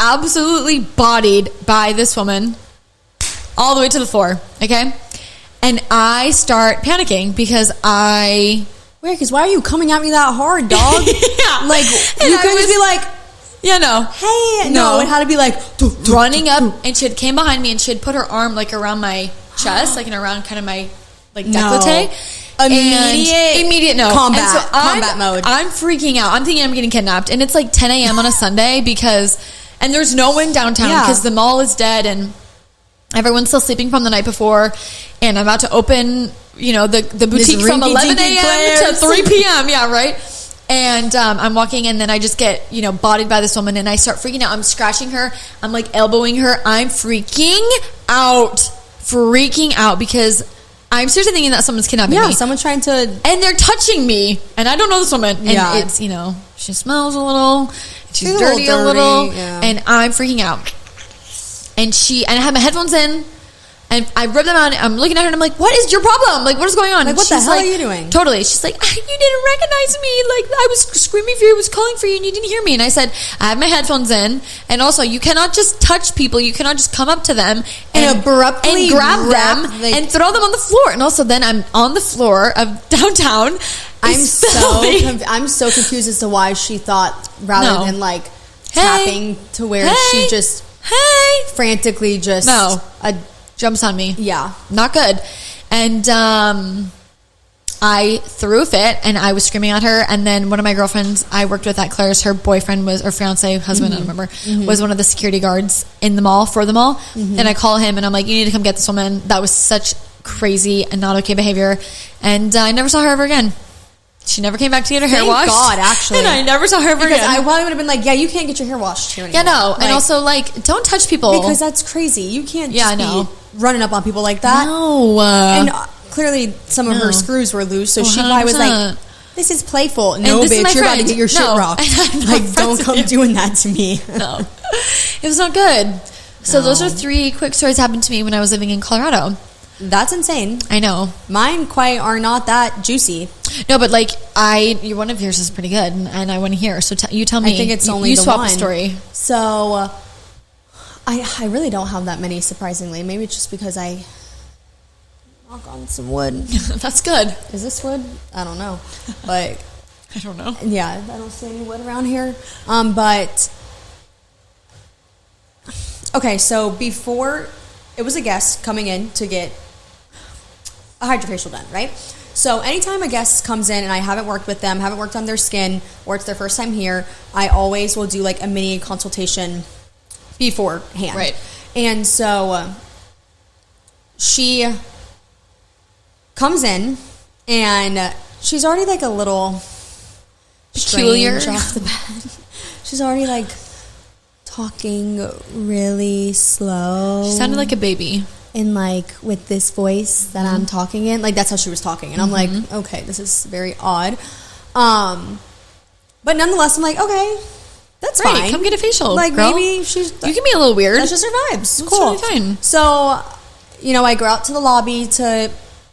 absolutely bodied by this woman all the way to the floor. Okay? And I start panicking because because why are you coming at me that hard, dog? Yeah. Like, you couldn't just be like, hey, no, it had to be like, running up, and she came behind me, and she had put her arm, like, around my chest, like, and around kind of my, like, décolleté. Immediate no. Combat mode. I'm freaking out. I'm thinking I'm getting kidnapped, and it's like 10 a.m. on a Sunday and there's no one downtown because the mall is dead, and everyone's still sleeping from the night before, and I'm about to open, the boutique from 11 a.m. to 3 p.m. Yeah, right? And I'm walking, and then I just get, bodied by this woman, and I start freaking out. I'm scratching her. I'm, like, elbowing her. I'm freaking out because I'm seriously thinking that someone's kidnapping me. Yeah, someone's trying to... And they're touching me, and I don't know this woman. And it's, she smells a little, she's dirty a little, and I'm freaking out. And I had my headphones in, and I rub them out, and I'm looking at her, and I'm like, what is your problem? Like, what is going on? Like, what the hell are you doing? Totally. She's like, you didn't recognize me. Like, I was screaming for you, I was calling for you, and you didn't hear me. And I said, I have my headphones in, and also, you cannot just touch people. You cannot just come up to them and abruptly grab them and throw them on the floor. And also, then I'm on the floor of downtown. I'm so confused as to why she thought rather than, like, tapping to where she just frantically just jumps on me. Yeah. Not good. And I threw a fit and I was screaming at her. And then one of my girlfriends I worked with at Claire's, her boyfriend was, or fiance, husband, I don't remember, was one of the security guards in the mall, for the mall. And I call him and I'm like, you need to come get this woman. That was such crazy and not okay behavior. And I never saw her ever again. She never came back to get her hair washed. God, actually. And I never saw her ever again. I probably would have been like, yeah, you can't get your hair washed here anymore. Yeah, no. And also, like, don't touch people. Because that's crazy. You can't just be running up on people like that. No. And clearly some of her screws were loose, so she probably was like, this is playful. No, bitch, you're about to get your shit rocked. Like, don't come doing that to me. No. It was not good. So those are 3 quick stories that happened to me when I was living in Colorado. That's insane. I know. Mine are not that juicy. No, but like one of yours is pretty good, and I want to hear. So you tell me. I think it's only you the swap one. A story. So I really don't have that many, surprisingly. Maybe it's just because I knock on some wood. That's good. Is this wood? I don't know. Like, I don't know. Yeah, I don't see any wood around here. But okay, so before it was a guest coming in to get a hydrofacial done, right? So anytime a guest comes in and I haven't worked with them, haven't worked on their skin, or it's their first time here, I always will do like a mini consultation beforehand. Right. And so she comes in and she's already like a little peculiar strange off the bat. She's already like talking really slow. She sounded like a baby. And like with this voice that I'm talking in, like that's how she was talking, and I'm like, okay, this is very odd. But nonetheless, I'm like, okay, that's fine. Come get a facial, like girl. maybe she's. You can be a little weird. That's just her vibes. That's Cool. totally fine. So, I go out to the lobby to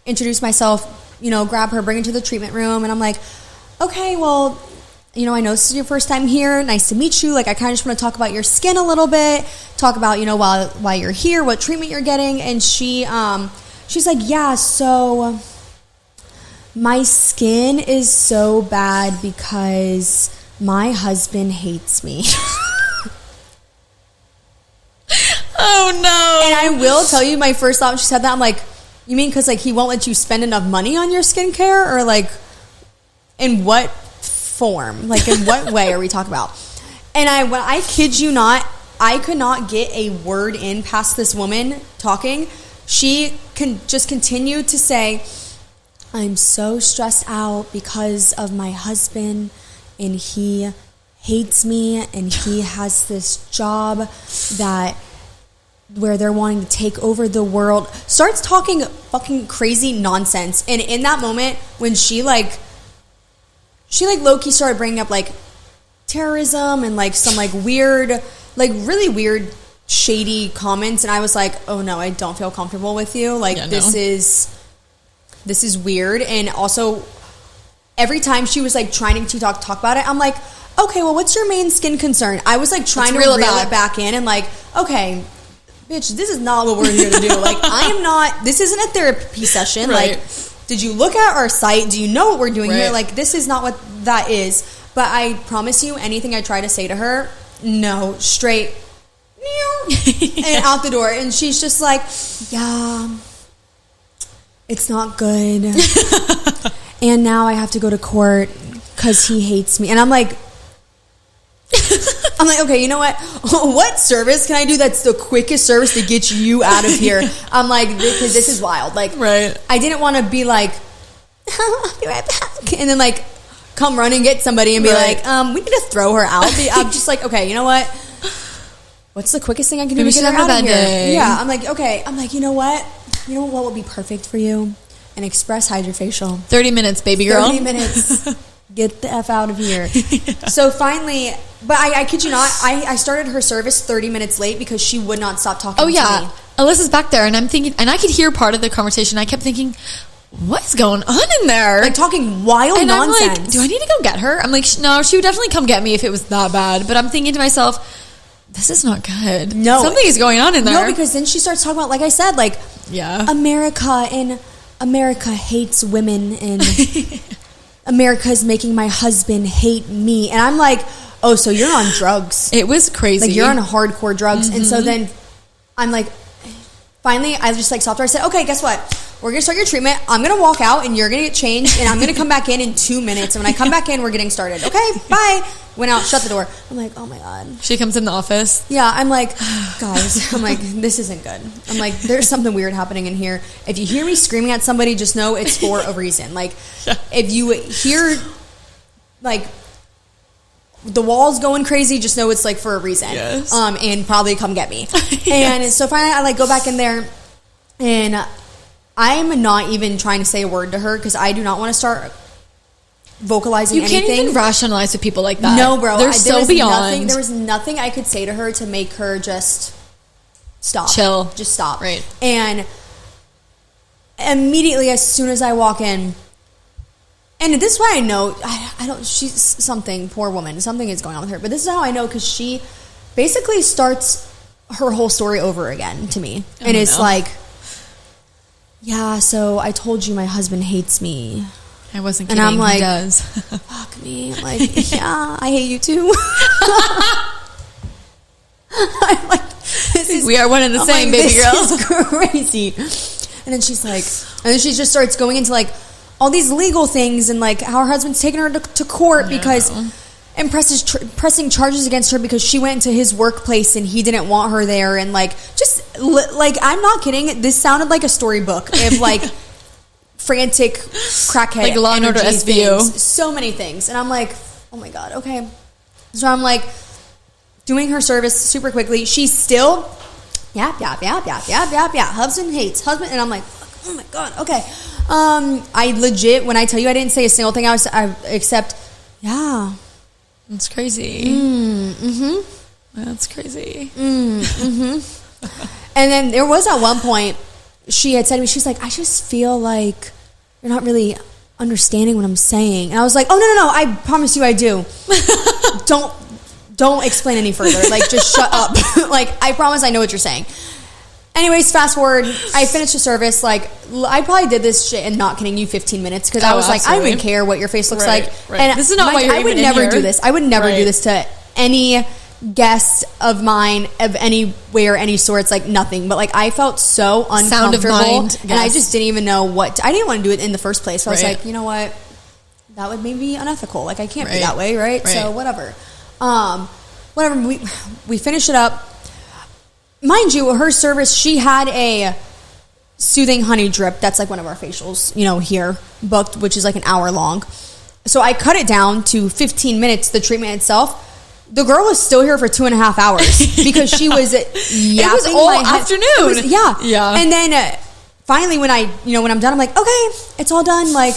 introduce myself. Grab her, bring her to the treatment room, and I'm like, okay, well, I know this is your first time here. Nice to meet you. Like, I kind of just want to talk about your skin a little bit. Talk about, why you're here, what treatment you're getting. And she's like, yeah, so my skin is so bad because my husband hates me. Oh, no. And I will tell you, my first thought when she said that, I'm like, you mean because, like, he won't let you spend enough money on your skincare? Or, like, in what form? Like, in what way are we talking about? And I kid you not, I could not get a word in past this woman talking. She can just continue to say, I'm so stressed out because of my husband, and he hates me, and he has this job where they're wanting to take over the world. Starts talking fucking crazy nonsense. And in that moment, when she low-key started bringing up like terrorism and like some like weird, like really weird shady comments, and I was like, oh no, I don't feel comfortable with you. Like, this is weird. And also every time she was like trying to talk about it, I'm like, okay, well, what's your main skin concern? I was like trying to reel it back in and like, okay, bitch, this is not what we're here to do. Like, this isn't a therapy session. Right. Like, did you look at our site? Do you know what we're doing here? Like, this is not what that is. But I promise you, anything I try to say to her, no, straight, and out the door. And she's just like, yeah, it's not good. And now I have to go to court because he hates me. And I'm like, okay, you know what? What service can I do that's the quickest service to get you out of here? I'm like, because this is wild. Like, I didn't want to be like, I'll be right back. And then like, come run and get somebody and be like, we need to throw her out. I'm just like, okay, you know what? What's the quickest thing I can do to get her out of here? Day. Yeah, I'm like, okay. I'm like, you know what? You know what would be perfect for you? An express hydrofacial. 30 minutes, baby girl. 30 minutes. Get the F out of here. So finally, but I kid you not, I started her service 30 minutes late because she would not stop talking to me. Alyssa's back there, and I'm thinking, and I could hear part of the conversation. I kept thinking, what's going on in there? Like, talking wild and nonsense. I'm like, do I need to go get her? I'm like, no, she would definitely come get me if it was that bad. But I'm thinking to myself, this is not good. No. Something is going on in there. No, because then she starts talking about, like I said, like, America hates women, and America is making my husband hate me. And I'm like, oh, so you're on drugs. It was crazy. Like, you're on hardcore drugs. And so then I'm like, finally, I just like stopped her. I said, okay, guess what? We're going to start your treatment. I'm going to walk out and you're going to get changed and I'm going to come back in 2 minutes. And when I come back in, we're getting started. Okay, bye. Went out, shut the door. I'm like, oh my God. She comes in the office. Yeah, I'm like, guys, I'm like, this isn't good. I'm like, there's something weird happening in here. If you hear me screaming at somebody, just know it's for a reason. Like, if you hear, like, the walls going crazy, just know it's, like, for a reason. Yes. And probably come get me. Yes. And so finally, I, like, go back in there, and I'm not even trying to say a word to her because I do not want to start vocalizing anything. You can't even rationalize with people like that. No, bro. They're so beyond. There was nothing I could say to her to make her just stop. Chill. Just stop. Right. And immediately, as soon as I walk in, and this is why I know, I don't, she's something, poor woman, something is going on with her. But this is how I know, because she basically starts her whole story over again to me. And it's like, yeah, so I told you my husband hates me. I wasn't kidding. And I'm like, he does. Fuck me. I'm like, yeah, I hate you too. I'm like, we are one and the same, baby girl. This is crazy. And then she's like, and then she just starts going into like all these legal things and like how her husband's taking her to court because and pressing charges against her because she went into his workplace and he didn't want her there, and like just like, I'm not kidding, this sounded like a storybook of like frantic crackhead, like Law and Order SVU, so many things. And I'm like, oh my God, okay. So I'm like doing her service super quickly. She's still yap. Husband hates husband, and I'm like, oh my God, okay. I legit, when I tell you I didn't say a single thing, except yeah. That's crazy. That's crazy. And then there was at one point she had said to me, she's like, I just feel like you're not really understanding what I'm saying. And I was like, oh no, I promise you I do. Don't explain any further. Like, just shut up. Like, I promise I know what you're saying. Anyways, fast forward, I finished the service. Like, I probably did this shit and not kidding you 15 minutes because I was like, I don't even care what your face looks like. Right. And this is not why you're I would even never in here. do this. I would never do this to any guest of mine of any way or any sorts, like nothing. But like, I felt so uncomfortable. Sound of mind, and I just didn't even know what I didn't want to do it in the first place. So I was Right. like, you know what? That would maybe be unethical. Like, I can't be that way, right? So whatever. Whatever. We finished it up. Mind you, her service, she had a soothing honey drip. That's like one of our facials, you know, here booked, which is like an hour long. So I cut it down to 15 minutes, the treatment itself. The girl was still here for 2.5 hours because she was yapping. It was all afternoon. Yeah. And then finally, when I'm done, I'm like, okay, it's all done. Like,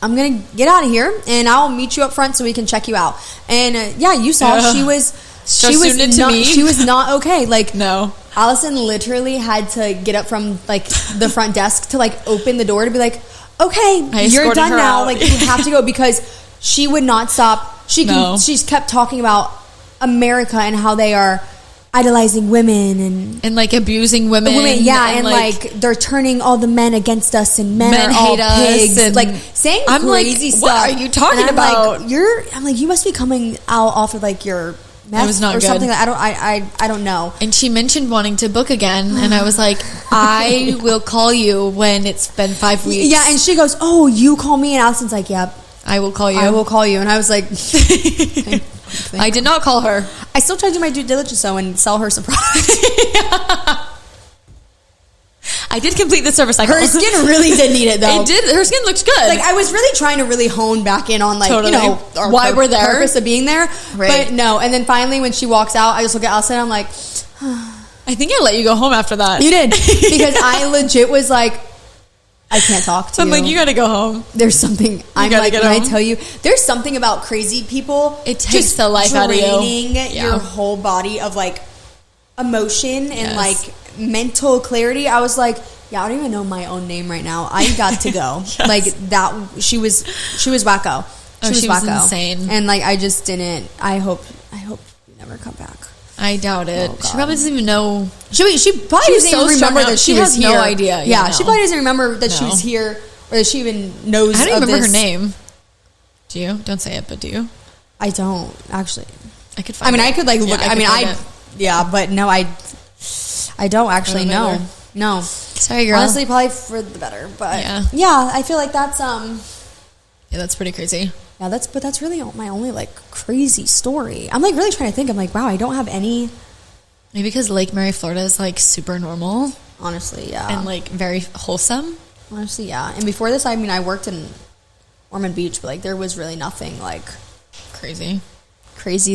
I'm going to get out of here and I'll meet you up front so we can check you out. And you saw she was not okay. Like, no. Allison literally had to get up from like the front desk to like open the door to be like, okay, you're done now. Like, you have to go, because she would not stop. She's kept talking about America and how they are idolizing women and like abusing women. And like they're turning all the men against us, and men are all hate pigs. us, and like saying I'm crazy like, stuff. What are you talking about? Like, I'm like, you must be coming out off of like your meth was not or good. something. I don't know. And she mentioned wanting to book again, and I was like, I will call you when it's been 5 weeks. Yeah, and she goes, oh, you call me, and Allison's like, yep. I will call you. I will call you. And I was like, I did not call her. I still tried to do my due diligence though and sell her some product. I did complete the service cycle. Her skin really did need it though. It did. Her skin looked good. Like, I was really trying to really hone back in on like, you know, why we're there, purpose of being there. Right. But no. And then finally when she walks out, I just look at Allison and I'm like, I think I let you go home after that. You did. Because I legit was like, I can't talk to you. I'm like, you gotta go home. There's something. I'm like, when I tell you, there's something about crazy people. It takes the life out of you. Draining your whole body of like emotion and like mental clarity. I was like, yeah, I don't even know my own name right now. I got to go. Like that. She was wacko. She was wacko. Insane. And like, I just didn't. I hope you never come back. I doubt it. She probably doesn't even know. She probably doesn't even remember that she was here. No idea. Yeah, no. She probably doesn't remember that she was here, or that she even knows. I don't of remember this. her name. Do you? Don't say it, but do you? I don't actually. I could find I mean, it. I could like look. Yeah, I mean, I yeah, but no, I don't actually know. either. No. Sorry, girl. Honestly, probably for the better. But Yeah. I feel like that's Yeah, that's pretty crazy. Yeah, that's really my only like crazy story. I'm like really trying to think. I'm like, wow, I don't have any. Maybe because Lake Mary, Florida is like super normal. Honestly, yeah. And like very wholesome. Honestly, yeah. And before this, I mean, I worked in Ormond Beach, but like there was really nothing like crazy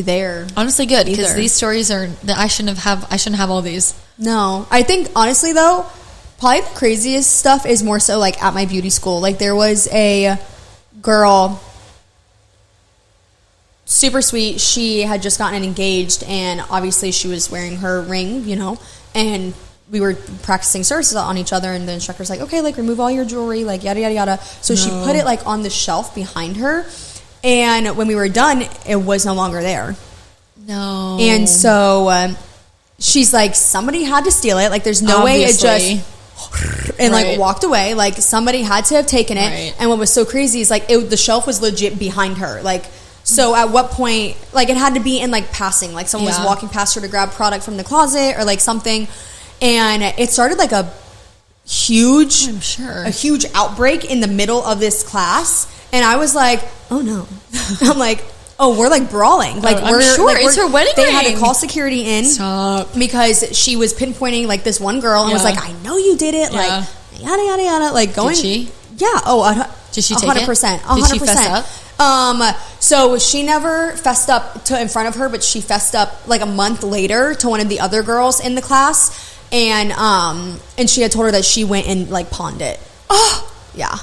there. Honestly, good, because either. these stories are that I shouldn't have all these. No, I think honestly though, probably the craziest stuff is more so like at my beauty school. Like there was a girl, super sweet. She had just gotten engaged, and obviously she was wearing her ring, you know, and we were practicing services on each other, and the instructor's like, okay, like remove all your jewelry, like yada yada yada. So she put it like on the shelf behind her, and when we were done, it was no longer there. No. And so she's like, somebody had to steal it. Like there's no way it just and like walked away. Like somebody had to have taken it. Right. And what was so crazy is like the shelf was legit behind her. Like, so at what point, like it had to be in like passing, like someone was walking past her to grab product from the closet or like something. And it started like a huge outbreak in the middle of this class. And I was like, oh no. I'm like, oh, we're like brawling. Like I'm sure like, it's her wedding ring. They had to call security in. Stop. Because she was pinpointing like this one girl and was like, I know you did it. Like yada yada yada. Like going. Did she? Yeah. Oh, did she take 100%. it? 100%. Did she fess up? So she never fessed up to in front of her, but she fessed up like a month later to one of the other girls in the class, and she had told her that she went and like pawned it. Oh, yeah.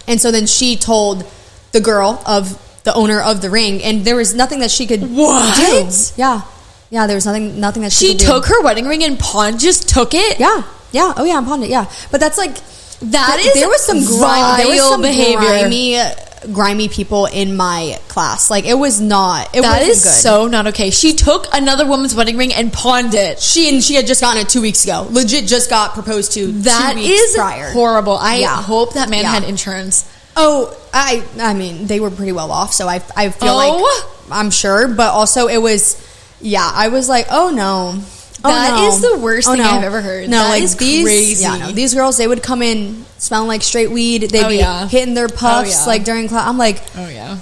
And so then she told the girl of the owner of the ring, and there was nothing that she could do. Yeah. There was nothing that she could do. She took her wedding ring and just took it. Yeah. Oh yeah, and pawned it. Yeah, but that's like. There was some grimy people in my class. Like it was not. That is good. So not okay. She took another woman's wedding ring and pawned it. She had just gotten it 2 weeks ago. Legit, just got proposed to. That 2 weeks is prior. Horrible. I hope that man had insurance. Oh, I mean, they were pretty well off. So I feel like I'm sure, but also it was. Yeah, I was like, oh no. That is the worst thing I've ever heard. No, that like is these, crazy. Yeah, no, these girls, they would come in smelling like straight weed. They'd be hitting their puffs like during class. I'm like, damn.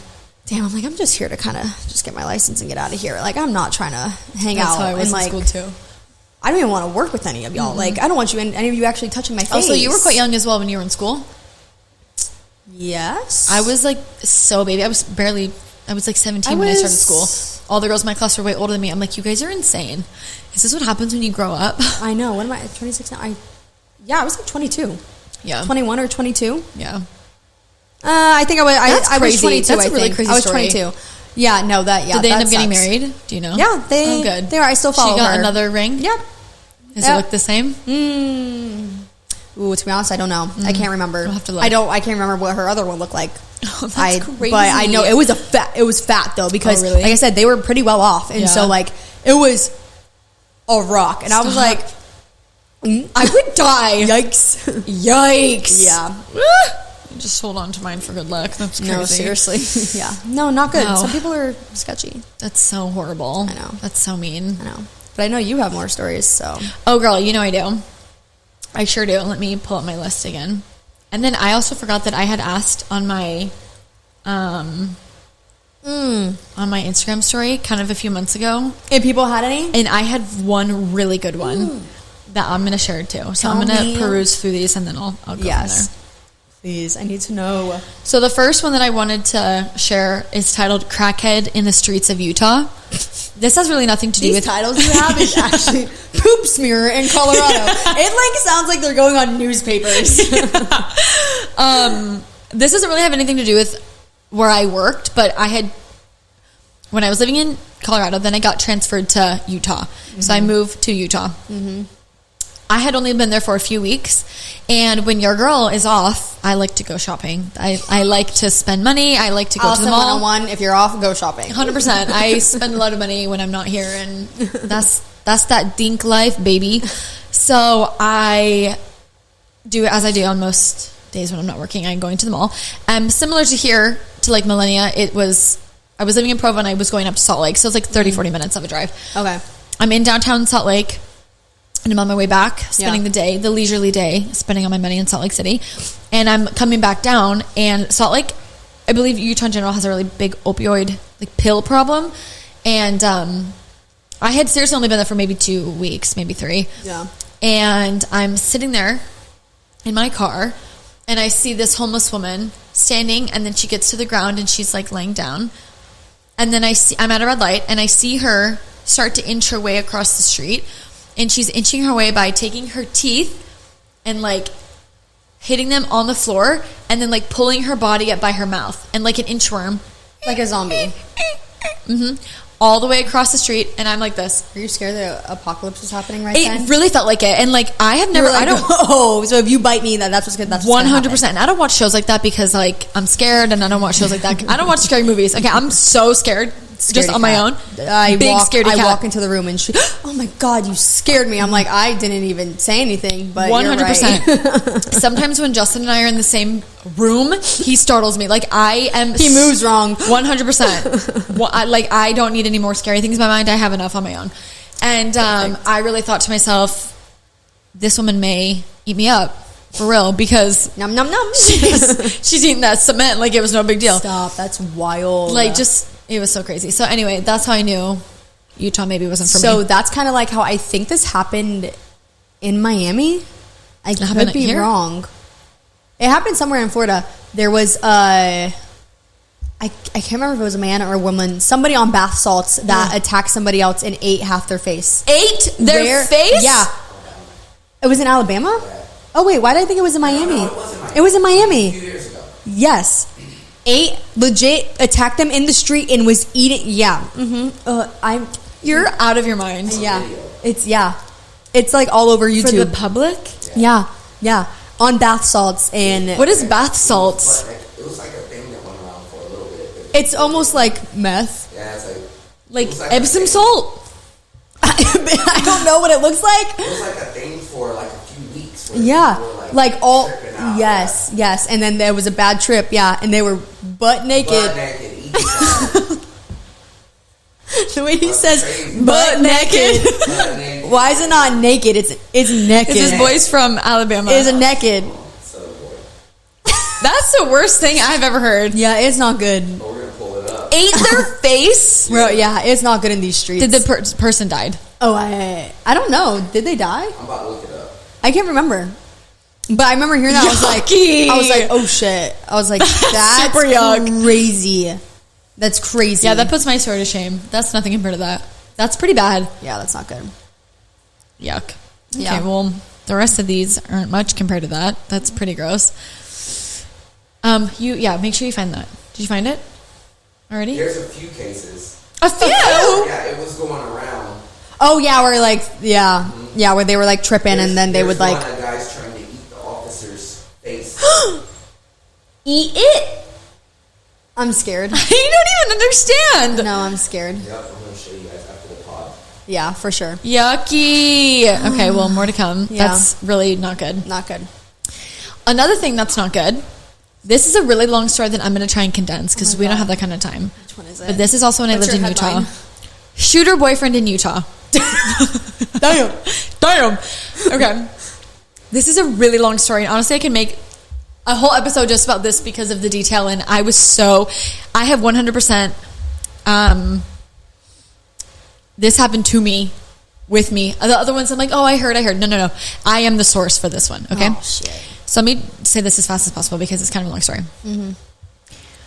I'm like, I'm just here to kind of just get my license and get out of here. Like, I'm not trying to hang out. That's how I was and in school too. I don't even want to work with any of y'all. Mm-hmm. Like, I don't want any of you actually touching my face. Also, you were quite young as well when you were in school. Yes, I was like so baby. I was like 17 when I started school. All the girls in my class were way older than me. I'm like, you guys are insane. Is this what happens when you grow up? I know. What am I? 26 now? I was like 22. Yeah. 21 or 22. Yeah. I think I was 22. That's a really crazy story. I was 22. Yeah. No. Did they end up getting married? Do you know? Yeah. Oh, good. They are. I still follow her. She got another ring? Yep. Does it look the same? Ooh, to be honest, I don't know. I can't remember. I'll have to look. I can't remember what her other one looked like. Oh, that's crazy. But I know it was fat though, because really? like I said, they were pretty well off, and so like it was a rock, and I was like, I would die. Yikes. Yeah. Just hold on to mine for good luck. That's crazy. No, seriously. Yeah. No, not good. Wow. Some people are sketchy. That's so horrible. I know. That's so mean. I know. But I know you have more stories, so. Oh, girl, you know I do. I sure do. Let me pull up my list again. And then I also forgot that I had asked on my Instagram story kind of a few months ago. If people had any? And I had one really good one that I'm going to share too. So I'm going to peruse through these and then I'll go from there. Please, I need to know. So the first one that I wanted to share is titled Crackhead in the Streets of Utah. This has really nothing to do with... These titles you have is actually Poop Smear in Colorado. It like sounds like they're going on newspapers. This doesn't really have anything to do with where I worked, but when I was living in Colorado, then I got transferred to Utah. Mm-hmm. So I moved to Utah. Mm-hmm. I had only been there for a few weeks, and when your girl is off, I like to go shopping. I like to spend money. I like to go Allison to the mall. 101, if you're off, go shopping. 100%. I spend a lot of money when I'm not here, and that's that dink life, baby. So I do as I do on most days when I'm not working. I'm going to the mall. Similar to to like Millennia, I was living in Provo and I was going up to Salt Lake. So it's like 30, 40 minutes of a drive. Okay. I'm in downtown Salt Lake and I'm on my way back, spending the day, the leisurely day, spending all my money in Salt Lake City. And I'm coming back down, and Salt Lake, I believe Utah in general has a really big opioid like pill problem. And I had seriously only been there for maybe 2 weeks, maybe 3. Yeah. And I'm sitting there in my car, and I see this homeless woman standing, and then she gets to the ground and she's like laying down. And then I'm at a red light, and I see her start to inch her way across the street, and she's inching her way by taking her teeth and like hitting them on the floor, and then like pulling her body up by her mouth, and like an inchworm, like a zombie, all the way across the street. And I'm like this. Are you scared the apocalypse is happening right then? It really felt like it. And like I have never, like, so if you bite me, that's what's good. That's 100%. I don't watch shows like that because like I'm scared, and I don't watch shows like that. I don't watch scary movies. Okay, I'm so scared. Just on my own. I walk into the room and she, oh my God, you scared me. I'm like, I didn't even say anything, but 100%. You're right. Sometimes when Justin and I are in the same room, he startles me. Like he moves wrong. 100%. I don't need any more scary things in my mind. I have enough on my own. And I really thought to myself, this woman may eat me up. For real, because nom nom nom. She's eating that cement like it was no big deal. Stop, that's wild. Like it was so crazy. So anyway, that's how I knew Utah maybe wasn't for me. So that's kind of like how I think this happened in Miami. I could be wrong. It happened somewhere in Florida. There was I can't remember if it was a man or a woman, somebody on bath salts that attacked somebody else and ate half their face. Ate their face? Yeah. It was in Alabama? Oh, wait, why did I think it was in Miami? It was in Miami. A few years ago. Yes. Legit attacked them in the street and was eating. Yeah. Mm-hmm. You're out of your mind. Yeah. It's like all over YouTube. For the public? Yeah. Yeah. On bath salts. And what is bath salts? It was like a thing that went around for a little bit. It's almost like meth. Yeah, it's like Epsom salt? I don't know what it looks like. It was like a thing for like a few weeks. Yeah. Like all. Yes. And then there was a bad trip. Yeah. And they were butt naked. Each time. The way he says butt naked. Why is it not naked? It's naked. It's his voice from Alabama. It's a naked. That's the worst thing I've ever heard. Yeah, it's not good. But we're gonna pull it up. Ate their face? Bro, yeah, it's not good in these streets. Did the person died? Oh, I don't know. Did they die? I'm about to look it up. I can't remember. But I remember hearing that. I was like, oh shit. I was like, that's super yuck. Crazy. That's crazy. Yeah, that puts my story to shame. That's nothing compared to that. That's pretty bad. Yeah, that's not good. Yuck. Yeah. Okay, well, the rest of these aren't much compared to that. That's pretty gross. Make sure you find that. Did you find it already? There's a few cases. A few? Yeah, it was going around. Oh yeah, where like where they were like tripping and then they would like. One of the guys trying to eat the officer's face. Eat it. I'm scared. You don't even understand. No, I'm scared. Yep, I'm going to show you guys after the pod. Yeah, for sure. Yucky. Okay, well, more to come. Yeah. That's really not good. Not good. Another thing that's not good. This is a really long story that I'm going to try and condense because we don't have that kind of time. Which one is it? But this is also when I lived in Utah. Shooter boyfriend in Utah. Damn. Okay. This is a really long story. And honestly, I can make a whole episode just about this because of the detail. And I have 100%, this happened to me, with me. The other ones I'm like, oh, I heard. No. I am the source for this one. Okay. Oh, shit. So let me say this as fast as possible because it's kind of a long story. Mm-hmm.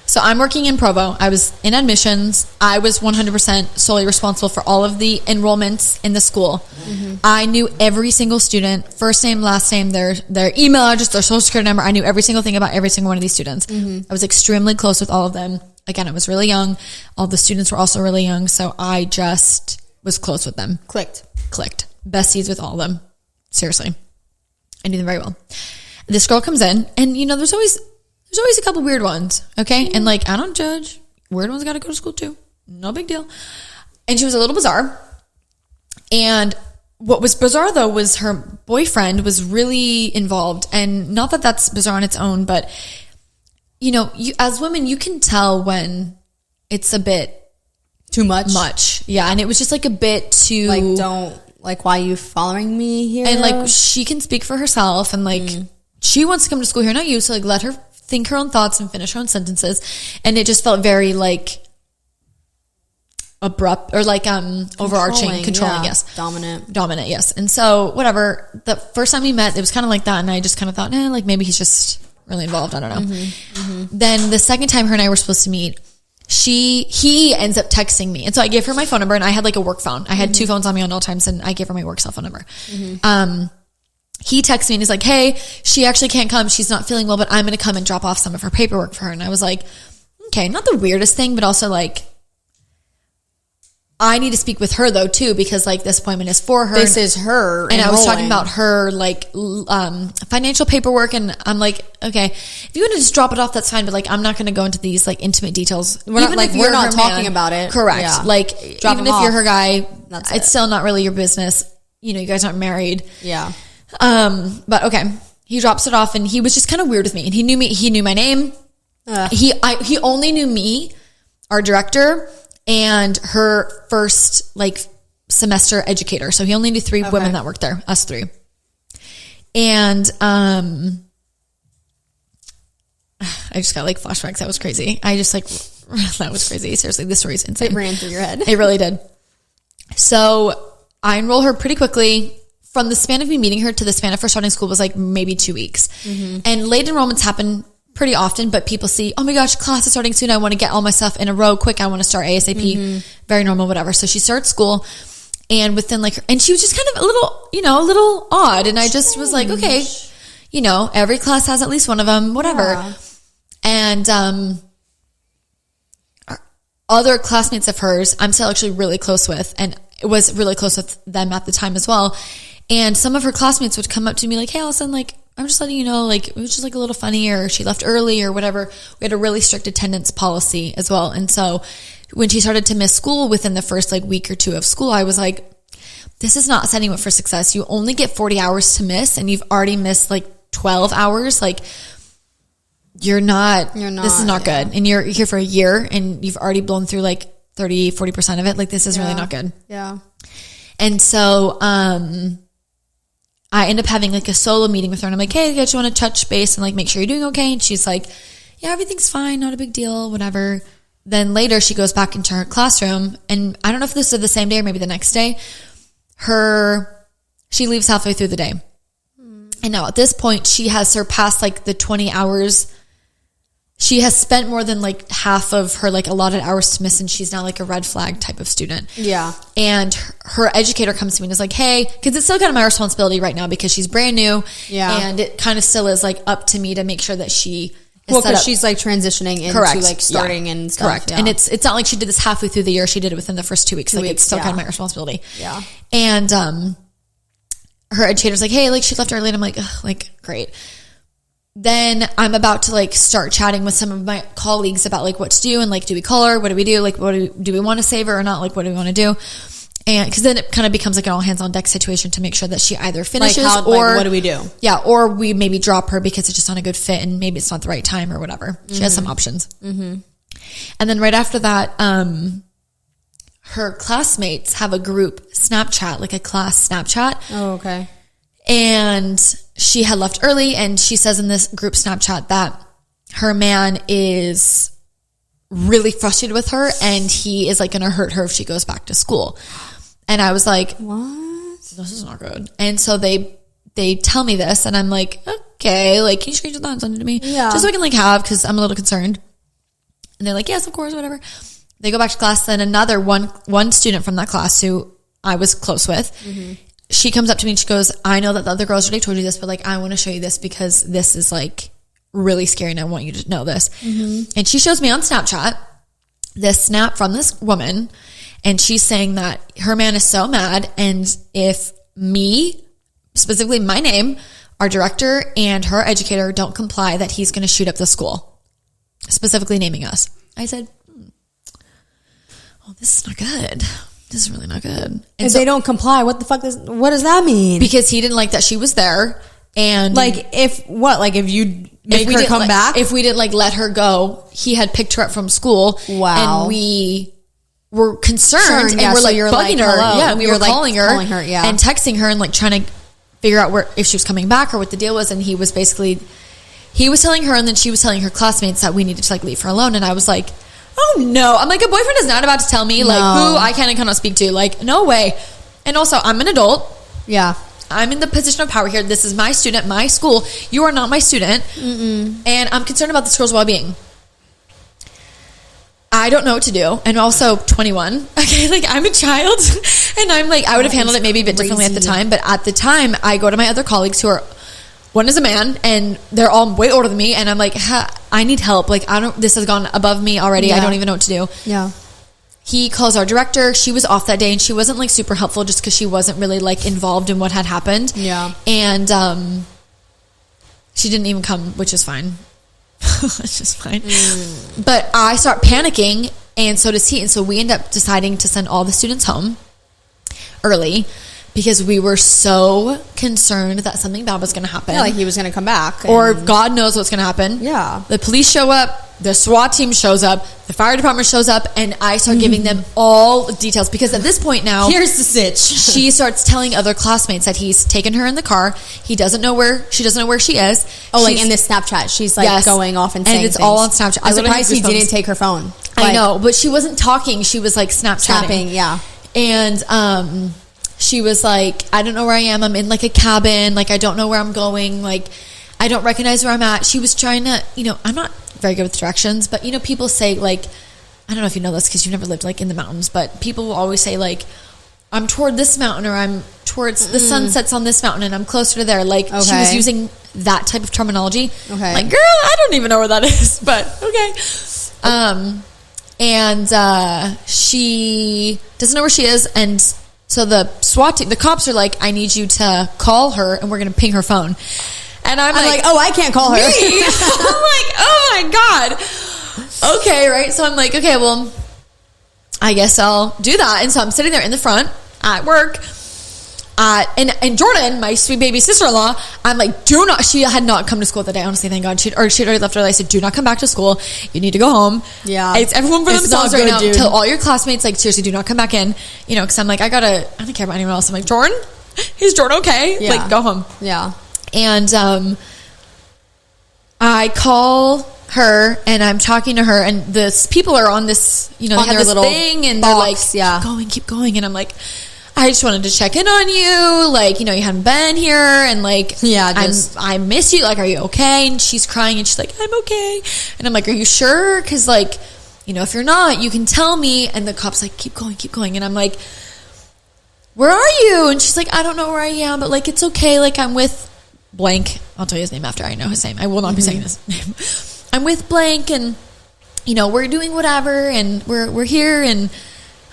So I'm working in Provo. I was in admissions. I was 100% solely responsible for all of the enrollments in the school. Mm-hmm. I knew every single student, first name, last name, their email address, their social security number. I knew every single thing about every single one of these students. Mm-hmm. I was extremely close with all of them. Again, I was really young. All the students were also really young. So I just was close with them. Clicked. Besties with all of them. Seriously. I knew them very well. This girl comes in and, there's always a couple weird ones, okay? And, I don't judge. Weird ones got to go to school, too. No big deal. And she was a little bizarre. And what was bizarre, though, was her boyfriend was really involved. And not that that's bizarre on its own, but you know, you as women, you can tell when it's a bit too much. Yeah. And it was just like a bit too like, why are you following me here? And like, she can speak for herself, and like, she wants to come to school here, not you. So like, let her think her own thoughts and finish her own sentences. And it just felt very like abrupt or like overarching, controlling, yes. Dominant, yes. And so whatever, the first time we met, it was kind of like that, and I just kind of thought, like maybe he's just really involved, I don't know. Then the second time her and I were supposed to meet, he ends up texting me, and so I gave her my phone number, and I had like a work phone. I had two phones on me on all times, and I gave her my work cell phone number. He texts me and he's like, hey, she actually can't come, she's not feeling well, but I'm gonna come and drop off some of her paperwork for her. And I was like, okay, not the weirdest thing, but also like, I need to speak with her though too, because like this appointment is for her. This is her. And I was talking about her like financial paperwork, and I'm like, okay, if you want to just drop it off, that's fine, but like I'm not going to go into these like intimate details. We're not talking about it. Correct. Yeah. Like even if you're her guy, it's still not really your business. You know, you guys aren't married. Yeah. But okay, he drops it off, and he was just kind of weird with me, and he knew my name. He only knew me, our director, and her first like semester educator. So he only knew three women that worked there, us three. And I just got like flashbacks. That was crazy. That was crazy. Seriously, this story's insane. It ran through your head. It really did. So I enroll her pretty quickly. From the span of me meeting her to the span of her starting school was like maybe 2 weeks. And late enrollments happen pretty often, but people see, oh my gosh, class is starting soon, I want to get all my stuff in a row quick, I want to start ASAP. Very normal, whatever. So she starts school, and within like, and she was just kind of a little odd, and I just was like, okay, every class has at least one of them, whatever. Yeah. And other classmates of hers I'm still actually really close with, and was really close with them at the time as well. And some of her classmates would come up to me like, hey, Allison, like, I'm just letting you know, like, it was just like a little funny, or she left early or whatever. We had a really strict attendance policy as well. And so when she started to miss school within the first like week or two of school, I was like, this is not setting you up for success. You only get 40 hours to miss, and you've already missed like 12 hours. Like, you're not, this is not good. And you're here for a year, and you've already blown through like 30-40% of it. Like, this is really not good. Yeah. And so, I end up having like a solo meeting with her, and I'm like, hey, I just want to touch base and like make sure you're doing okay. And she's like, yeah, everything's fine, not a big deal, whatever. Then later she goes back into her classroom, and I don't know if this is the same day or maybe the next day, she leaves halfway through the day. And now at this point she has surpassed like the 20 hours. She has spent more than like half of her like allotted hours to miss, and she's now like a red flag type of student. Yeah. And her educator comes to me and is like, hey, because it's still kind of my responsibility right now because she's brand new. Yeah. And it kind of still is like up to me to make sure that she is because she's like transitioning into like starting and stuff. Correct. Yeah. And it's not like she did this halfway through the year. She did it within the first 2 weeks. Like, it's still kind of my responsibility. Yeah. And her educator's like, hey, like, she left early. And I'm like, ugh, like, great. Then I'm about to like start chatting with some of my colleagues about like what to do, and like, do we call her? What do we do? Like, do we want to save her or not? Like, what do we want to do? And because then it kind of becomes like an all hands on deck situation to make sure that she either finishes or what do we do? Yeah. Or we maybe drop her because it's just not a good fit, and maybe it's not the right time or whatever. She has some options. And then right after that, her classmates have a group Snapchat, like a class Snapchat. Oh, okay. And she had left early, and she says in this group Snapchat that her man is really frustrated with her, and he is like going to hurt her if she goes back to school. And I was like, what? This is not good. And so they tell me this, and I'm like, okay, like, can you screenshot that and send it to me? Yeah. Just so I can like have, because I'm a little concerned. And they're like, yes, of course, whatever. They go back to class. Then another one student from that class who I was close with, she comes up to me and she goes, I know that the other girls already told you this, but like, I want to show you this because this is like really scary, and I want you to know this. And she shows me on Snapchat this snap from this woman, and she's saying that her man is so mad, and if me, specifically my name, our director and her educator don't comply, that he's going to shoot up the school, specifically naming us. I said, oh, this is not good. This is really not good. And if they don't comply, what does that mean? Because he didn't like that she was there. And like, if you make her come back? If we didn't like let her go, he had picked her up from school. Wow. And we were concerned and we're so like you're bugging like, her. hello. Yeah, we were like, calling her and texting her and like trying to figure out if she was coming back or what the deal was. And he was telling her, and then she was telling her classmates that we needed to like leave her alone. And I was like, oh no. I'm like, a boyfriend is not about to tell me like who I can and cannot speak to. Like, no way. And also, I'm an adult. Yeah. I'm in the position of power here. This is my student, my school. You are not my student. And I'm concerned about this girl's well-being. I don't know what to do. And also 21. Okay, like I'm a child. And I'm like, I would have handled it maybe a bit differently at the time. But at the time, I go to my other colleagues who are, one is a man and they're all way older than me. And I'm like, I need help. Like, this has gone above me already. I don't even know what to do. Yeah. He calls our director. She was off that day and she wasn't like super helpful just because she wasn't really like involved in what had happened. Yeah. And she didn't even come, which is fine. It's just fine. But I start panicking and so does he. And so we end up deciding to send all the students home early because we were so concerned that something bad was going to happen. Yeah, like he was going to come back. Or God knows what's going to happen. Yeah. The police show up. The SWAT team shows up, the fire department shows up, and I start giving them all the details because at this point now, here's the sitch. She starts telling other classmates that he's taken her in the car. She doesn't know where she is. Oh, like in this Snapchat, she's like going off and saying it's things. all on Snapchat. I'm surprised he didn't take her phone. I know, but she wasn't talking. She was like Snapchatting. Yeah. And she was like, I don't know where I am. I'm in like a cabin. Like I don't know where I'm going. Like I don't recognize where I'm at. She was trying to, I'm not very good with directions, but people say like, I don't know if you know this because you've never lived like in the mountains, but people will always say like, I'm toward this mountain or I'm towards the sun sets on this mountain and I'm closer to there. Like she was using that type of terminology. Okay. Like, girl, I don't even know where that is, but okay. And she doesn't know where she is. And so the SWAT team, the cops are like, I need you to call her and we're going to ping her phone. And I'm like, oh, I can't call her. I'm like, oh my God. Okay, right? So I'm like, okay, well, I guess I'll do that. And so I'm sitting there in the front at work. And Jordan, my sweet baby sister-in-law, I'm like, she had not come to school that day, honestly, thank God. She'd already left early. I said, do not come back to school. You need to go home. Yeah. It's everyone for themselves right now. Dude. Tell all your classmates, like, seriously, do not come back in. Because I'm like, I don't care about anyone else. I'm like, Jordan? Is Jordan okay? Yeah. Like, go home. Yeah. And I call her and I'm talking to her and this people are on this, they have their this little thing and box, they're like, keep going. And I'm like, I just wanted to check in on you. Like, you haven't been here and like, I miss you. Like, are you okay? And she's crying and she's like, I'm okay. And I'm like, are you sure? Cause like, if you're not, you can tell me. And the cop's like, keep going. And I'm like, where are you? And she's like, I don't know where I am, but like, it's okay. Like I'm with blank. I'll tell you his name after I know his name. I will not be saying his name. I'm with blank and, we're doing whatever and we're here. And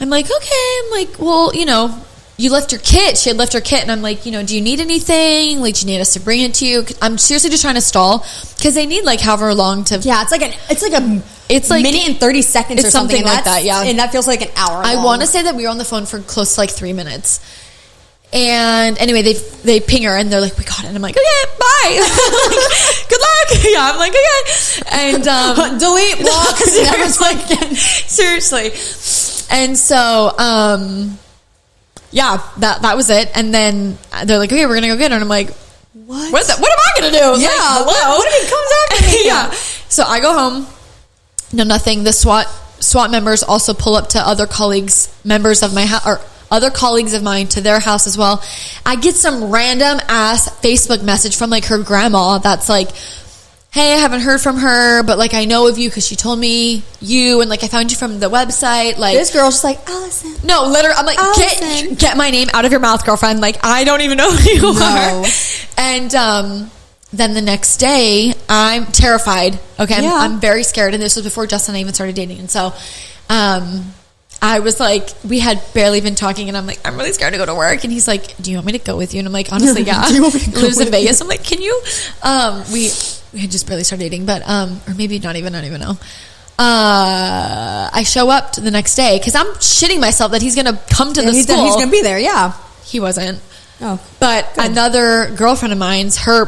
I'm like, okay. I'm like, well, you left your kit. She had left her kit. And I'm like, do you need anything? Like, do you need us to bring it to you? I'm seriously just trying to stall because they need like however long to. Yeah. It's like minute and 30 seconds or something like that. Yeah. And that feels like an hour. I want to say that we were on the phone for close to like 3 minutes. And anyway, they ping her and they're like, we got it. And I'm like, okay, bye. Like, good luck. Yeah, I'm like, okay. And delete, block, never talk again. Seriously. And so, yeah, that was it. And then they're like, okay, we're gonna go get her. And I'm like, what am I gonna do? Yeah, like, hello? What if he comes after me? Yeah. So I go home. No, nothing. The SWAT members also pull up to other colleagues, members of my house, or other colleagues of mine to their house as well. I get some random ass Facebook message from like her grandma that's like, hey, I haven't heard from her, but like I know of you because she told me you and like I found you from the website. Like this girl's just like, Allison. No, literally, I'm like, get my name out of your mouth, girlfriend. Like I don't even know who you are. And then the next day, I'm terrified. Okay, I'm very scared. And this was before Justin and I even started dating. And so, I was like, we had barely been talking, and I'm like, I'm really scared to go to work. And he's like, do you want me to go with you? And I'm like, honestly, yeah. Do you want me to go lives in with Vegas. you? I'm like, can you? We had just barely started dating, but or maybe not even. I don't even know. I show up to the next day because I'm shitting myself that he's gonna come to the school. He's gonna be there. Yeah, he wasn't. Oh, but good. Another girlfriend of mine's, her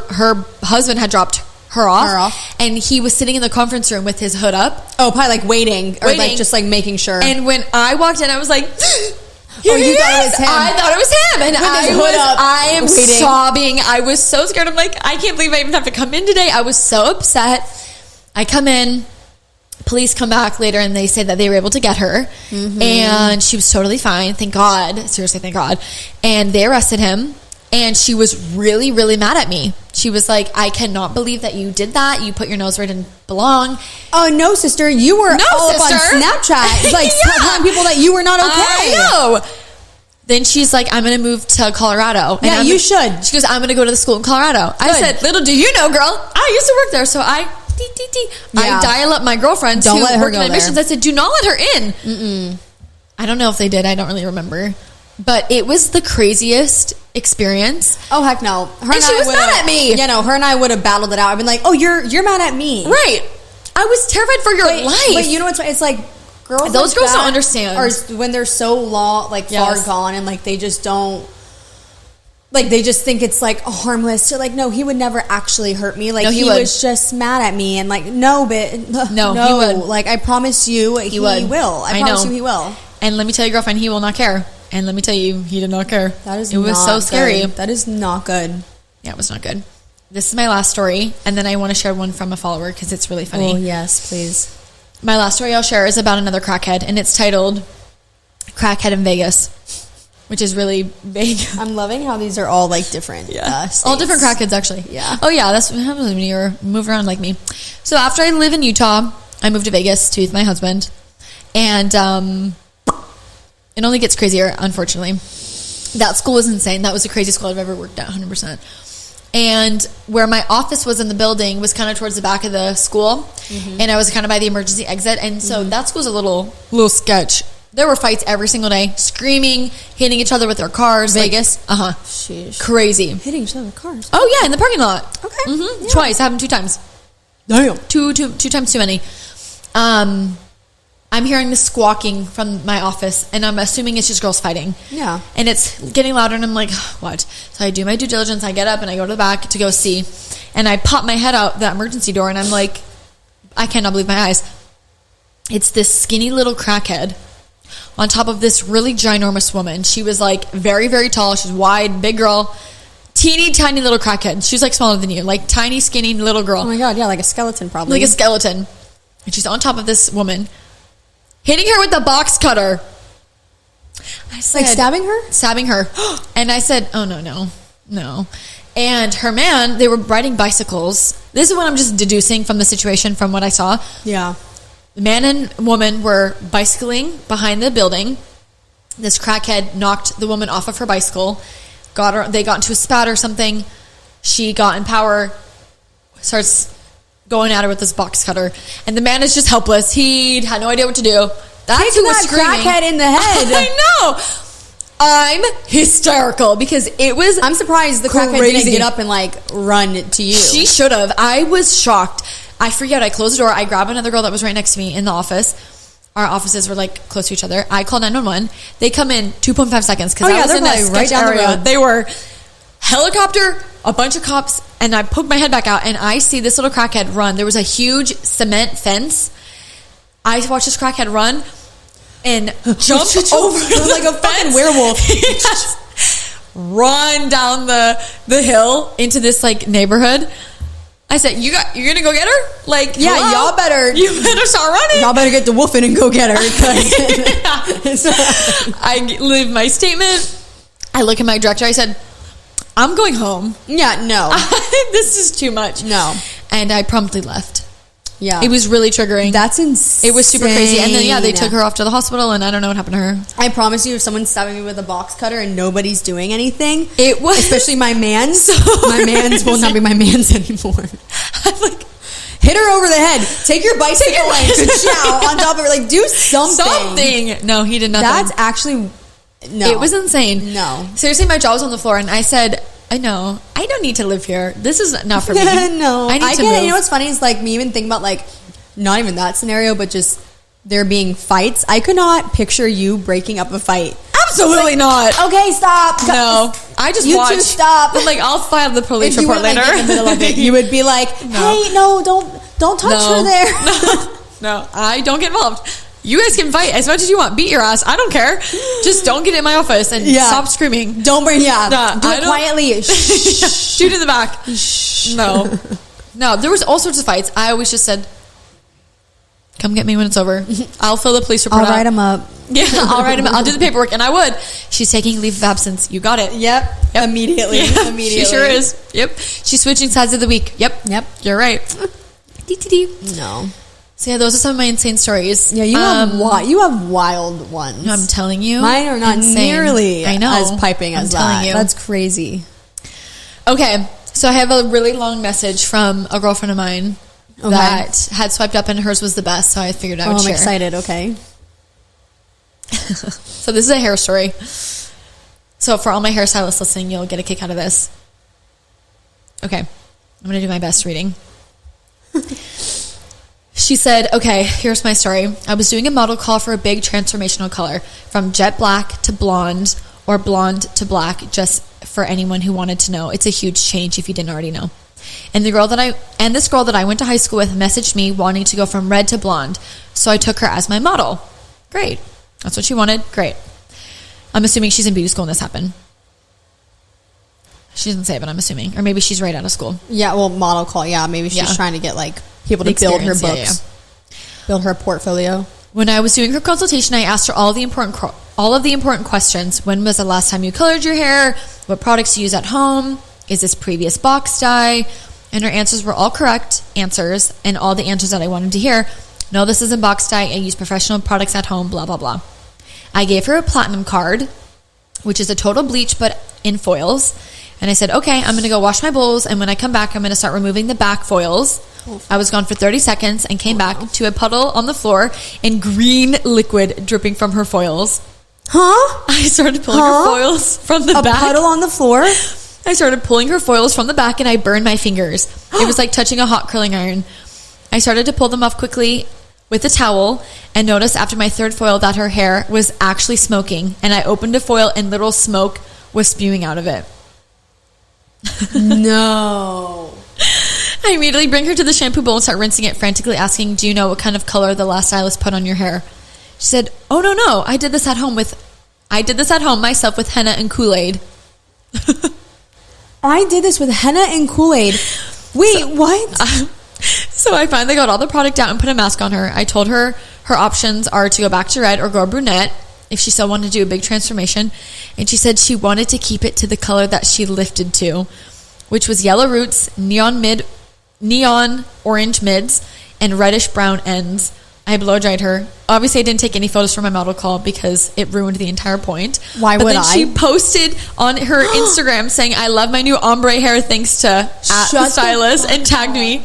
husband had dropped her off. And he was sitting in the conference room with his hood up. Oh, probably like waiting. Or like just like making sure. And when I walked in, I was like, you thought it was him. I thought it was him. And I am waiting. sobbing. I was so scared. I'm like, I can't believe I even have to come in today. I was so upset. I come in. Police come back later and they say that they were able to get her. And she was totally fine. Thank God. Seriously, thank God. And they arrested him. And she was really, really mad at me. She was like, I cannot believe that you did that. You put your nose where it didn't belong. Oh, no, sister. You were all up on Snapchat. Like, telling people that you were not okay. I know. Then she's like, I'm going to move to Colorado. Yeah, you should. She goes, I'm going to go to the school in Colorado. I said, little do you know, girl, I used to work there. So I dial up my girlfriend Don't to let her work in go admissions. there. I said, do not let her in. I don't know if they did. I don't really remember. But it was the craziest experience. Oh, heck no. Her and she was mad at me. Yeah, no, her and I would have battled it out. I've been like, oh, you're mad at me. Right. I was terrified for your life. But you know what's it's like girls those like girls that don't understand. Or when they're so long, like far gone, and like they just don't. Like, they just think it's, like, harmless. So, like, no, he would never actually hurt me. Like, no, he was just mad at me. And, like, no, but... No, he would. Like, I promise you, he will. I promise you he will. And let me tell you, girlfriend, he will not care. And let me tell you, he did not care. That is It was so scary. That is not good. Yeah, it was not good. This is my last story. And then I want to share one from a follower because it's really funny. Oh, yes, please. My last story I'll share is about another crackhead. And it's titled Crackhead in Vegas. Which is really vague. I'm loving how these are all like different. Yeah. All different crackheads, actually. Yeah. Oh, yeah. That's what happens when you move around like me. So after I live in Utah, I moved to Vegas to be with my husband. And it only gets crazier, unfortunately. That school was insane. That was the craziest school I've ever worked at, 100%. And where my office was in the building was kind of towards the back of the school. And I was kind of by the emergency exit. And so that school's a little sketch. There were fights every single day, screaming, hitting each other with their cars. Vegas? Like, Sheesh. Crazy. Hitting each other with cars. Oh, yeah, in the parking lot. Okay. Yeah. Twice. Happened 2 times. Damn. Two times too many. I'm hearing the squawking from my office, and I'm assuming it's just girls fighting. Yeah. And it's getting louder, and I'm like, what? So I do my due diligence. I get up, and I go to the back to go see. And I pop my head out the emergency door, and I'm like, I cannot believe my eyes. It's this skinny little crackhead on top of this really ginormous woman. She was like very, very tall. She's wide, big girl, teeny tiny little crackhead. She was like smaller than you, like tiny, skinny little girl. Oh my God, yeah, like a skeleton probably. Like a skeleton. And she's on top of this woman, hitting her with the box cutter. I said, like stabbing her? Stabbing her. And I said, oh, no. And her man, they were riding bicycles. This is what I'm just deducing from the situation from what I saw. Yeah. The man and woman were bicycling behind the building. This crackhead knocked the woman off of her bicycle. They got into a spat or something. She got in power, starts going at her with this box cutter. And the man is just helpless. He had no idea what to do. That's who was screaming. Crackhead in the head. I know. I'm hysterical because it was I'm surprised the crackhead didn't get up and like run to you. She should have. I was shocked. I forget. I closed the door. I grabbed another girl that was right next to me in the office. Our offices were like close to each other. I called 911. They come in 2.5 seconds because I was in that right down the road. They were helicopter, a bunch of cops, and I poked my head back out and I see this little crackhead run. There was a huge cement fence. I watched this crackhead run and jump over like a fucking werewolf. Run down the hill into this like neighborhood. I said, you're gonna go get her? Like, yeah, hello? You better start running. Y'all better get the wolfing and go get her. I leave my statement. I look at my director. I said, I'm going home. Yeah, no. This is too much. No. And I promptly left. Yeah. It was really triggering. That's insane. It was super crazy. And then, they took her off to the hospital, and I don't know what happened to her. I promise you, if someone's stabbing me with a box cutter and nobody's doing anything, it was... Especially my mans. My mans will not be my mans anymore. I'm like... Hit her over the head. Take your bicycle and ka-chow on top of her. Like, do something. No, he did nothing. That's actually... No. It was insane. No. Seriously, my jaw was on the floor, and I said... I know. I don't need to live here. This is not for me. No. I need to get move. it. You know what's funny is like me even thinking about like not even that scenario, but just there being fights. I could not picture you breaking up a fight. Absolutely not. Okay, stop. No, I just You watch. two stop. But like, I'll file the police If you report were like later. in the middle of it, you would be like, "Hey, no, don't touch her there." No, I don't get involved. You guys can fight as much as you want. Beat your ass. I don't care. Just don't get in my office and stop screaming. Don't bring. Yeah, do I it don't- quietly. Shoot in the back. No. There was all sorts of fights. I always just said, "Come get me when it's over. I'll fill the police report. I'll write them up. Yeah, I'll write them. I'll do the paperwork, and I would. She's taking leave of absence. You got it. Yep. Immediately. Yeah, Immediately. she sure is. Yep. She's switching sides of the week. Yep. You're right. No. So yeah, those are some of my insane stories. Yeah, you have wild ones. I'm telling you, Mine are not insane. nearly I know. as piping as I'm telling that. you. That's crazy. Okay, so I have a really long message from a girlfriend of mine that had swiped up, and hers was the best. So I figured I would share. I'm excited. Okay. So this is a hair story. So for all my hairstylists listening, you'll get a kick out of this. Okay, I'm gonna do my best reading. She said, okay, here's my story. I was doing a model call for a big transformational color from jet black to blonde or blonde to black, just for anyone who wanted to know. It's a huge change if you didn't already know. And this girl that I went to high school with messaged me wanting to go from red to blonde. So I took her as my model. Great. That's what she wanted. Great. I'm assuming she's in beauty school when this happened. She doesn't say, but I'm assuming. Or maybe she's right out of school. Yeah, well, model call. Yeah, maybe she's trying to get like people to The build her experience, books, build her portfolio. When I was doing her consultation, I asked her all of the important questions. When was the last time you colored your hair? What products you use at home? Is this previous box dye? And her answers were all correct answers, and all the answers that I wanted to hear. No, this isn't box dye. I use professional products at home, blah, blah, blah. I gave her a platinum card, which is a total bleach, but in foils. And I said, okay, I'm going to go wash my bowls, and when I come back, I'm going to start removing the back foils. I was gone for 30 seconds and came back to a puddle on the floor and green liquid dripping from her foils. Huh? I started pulling her foils from the back. A puddle on the floor? I started pulling her foils from the back, and I burned my fingers. It was like touching a hot curling iron. I started to pull them off quickly with a towel and noticed after my third foil that her hair was actually smoking, and I opened a foil and little smoke was spewing out of it. No. I immediately bring her to the shampoo bowl and start rinsing it, frantically asking, do you know what kind of color the last stylist put on your hair? She said, oh, no. I did this at home myself with henna and Kool-Aid. I did this with henna and Kool-Aid. Wait, what? So I finally got all the product out and put a mask on her. I told her her options are to go back to red or go brunette if she still wanted to do a big transformation. And she said she wanted to keep it to the color that she lifted to, which was yellow roots, neon orange mids, and reddish brown ends. I blow dried her. Obviously, I didn't take any photos from my model call because it ruined the entire point. Why would I? But then she posted on her Instagram saying, I love my new ombre hair thanks to @stylist, and tagged me.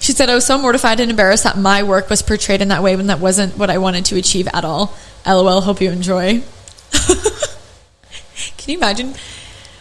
She said, I was so mortified and embarrassed that my work was portrayed in that way when that wasn't what I wanted to achieve at all. LOL, hope you enjoy. Can you imagine?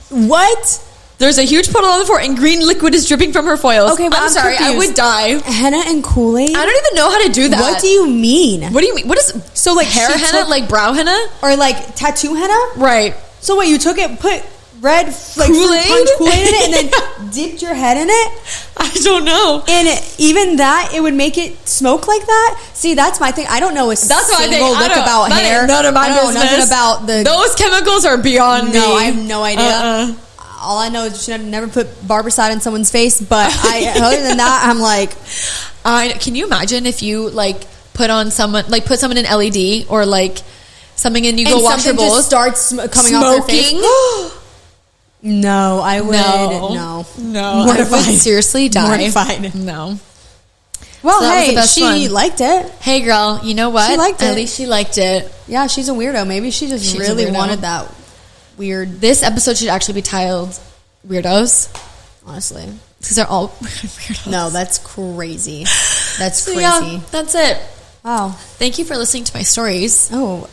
What? There's a huge puddle on the floor and green liquid is dripping from her foils. Okay, but I'm sorry, confused. I would die. Henna and Kool-Aid? I don't even know how to do that. What do you mean? What do you mean? What is So like hair she henna, took- like brow henna? Or like tattoo henna? Right. So what, you took it, put red like Kool-Aid? fruit punch Kool-Aid in it and then dipped your head in it? I don't know. And even that, it would make it smoke like that? See, that's my thing. I don't know a That's what I think. single lick about that hair. ain't none of my I know business. nothing about the... Those chemicals are beyond me. No, I have no idea. All I know is you should never put barbicide in someone's face. But other than that, I'm like... Can you imagine if you like put someone in LED or like something and you go wash your bowls? Just starts coming off their face. No, I would. No. I would seriously die. Mortified. No. Well, So that was hey, the best she one. liked it. Hey, girl, you know what? She liked it. At least she liked it. Yeah, she's a weirdo. Maybe she just She's a really weirdo. wanted that weird, This episode should actually be titled Weirdos honestly. because they're all weirdos. No, that's crazy. That's So, crazy. yeah, that's it. Wow. Thank you for listening to my stories. Oh,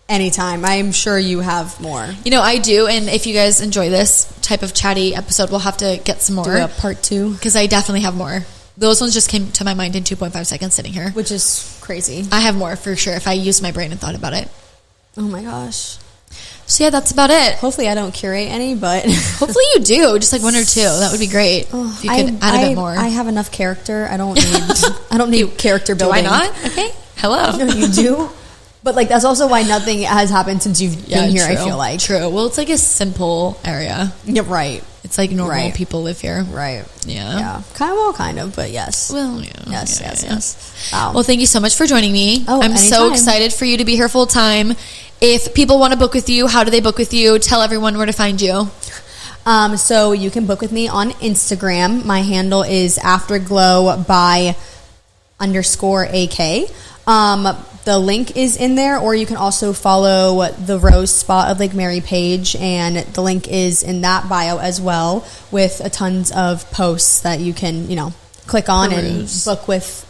anytime. I'm sure you have more. You know, I do. And if you guys enjoy this type of chatty episode, we'll have to get some Do more a part 2. because I definitely have more. Those ones just came to my mind in 2.5 seconds sitting here. Which is crazy. I have more for sure if I used my brain and thought about it. Oh my gosh. So yeah, that's about it. Hopefully I don't curate any, but Hopefully you do, just like 1 or 2. That would be great. If you could add a bit more. I have enough character. I don't need character building. Do I not? Okay. Hello. No, you do. But like that's also why nothing has happened since you've been here. True. I feel like true. Well, it's like a simple area. Yeah, right. It's like normal Right. people live here. Right. Yeah. Kind of, but yes. Well, yeah. Yes. Wow. Well, thank you so much for joining me. Oh, I'm so anytime. excited for you to be here full time. If people want to book with you, how do they book with you? Tell everyone where to find you. So you can book with me on Instagram. My handle is afterglow_AK. The link is in there, or you can also follow the Rose Spa of Lake Mary page, and the link is in that bio as well, with tons of posts that you can, click on and book with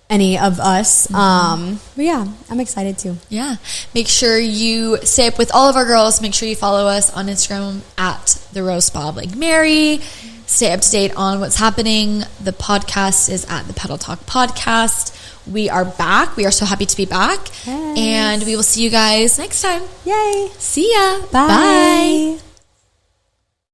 any of us. But yeah, I'm excited too. Yeah. Make sure you stay up with all of our girls. Make sure you follow us on Instagram at the Rose Spa of Lake Mary. Stay up to date on what's happening. The podcast is at the Petal Talk Podcast. We are back. We are so happy to be back. Yes. And we will see you guys next time. Yay. See ya. Bye.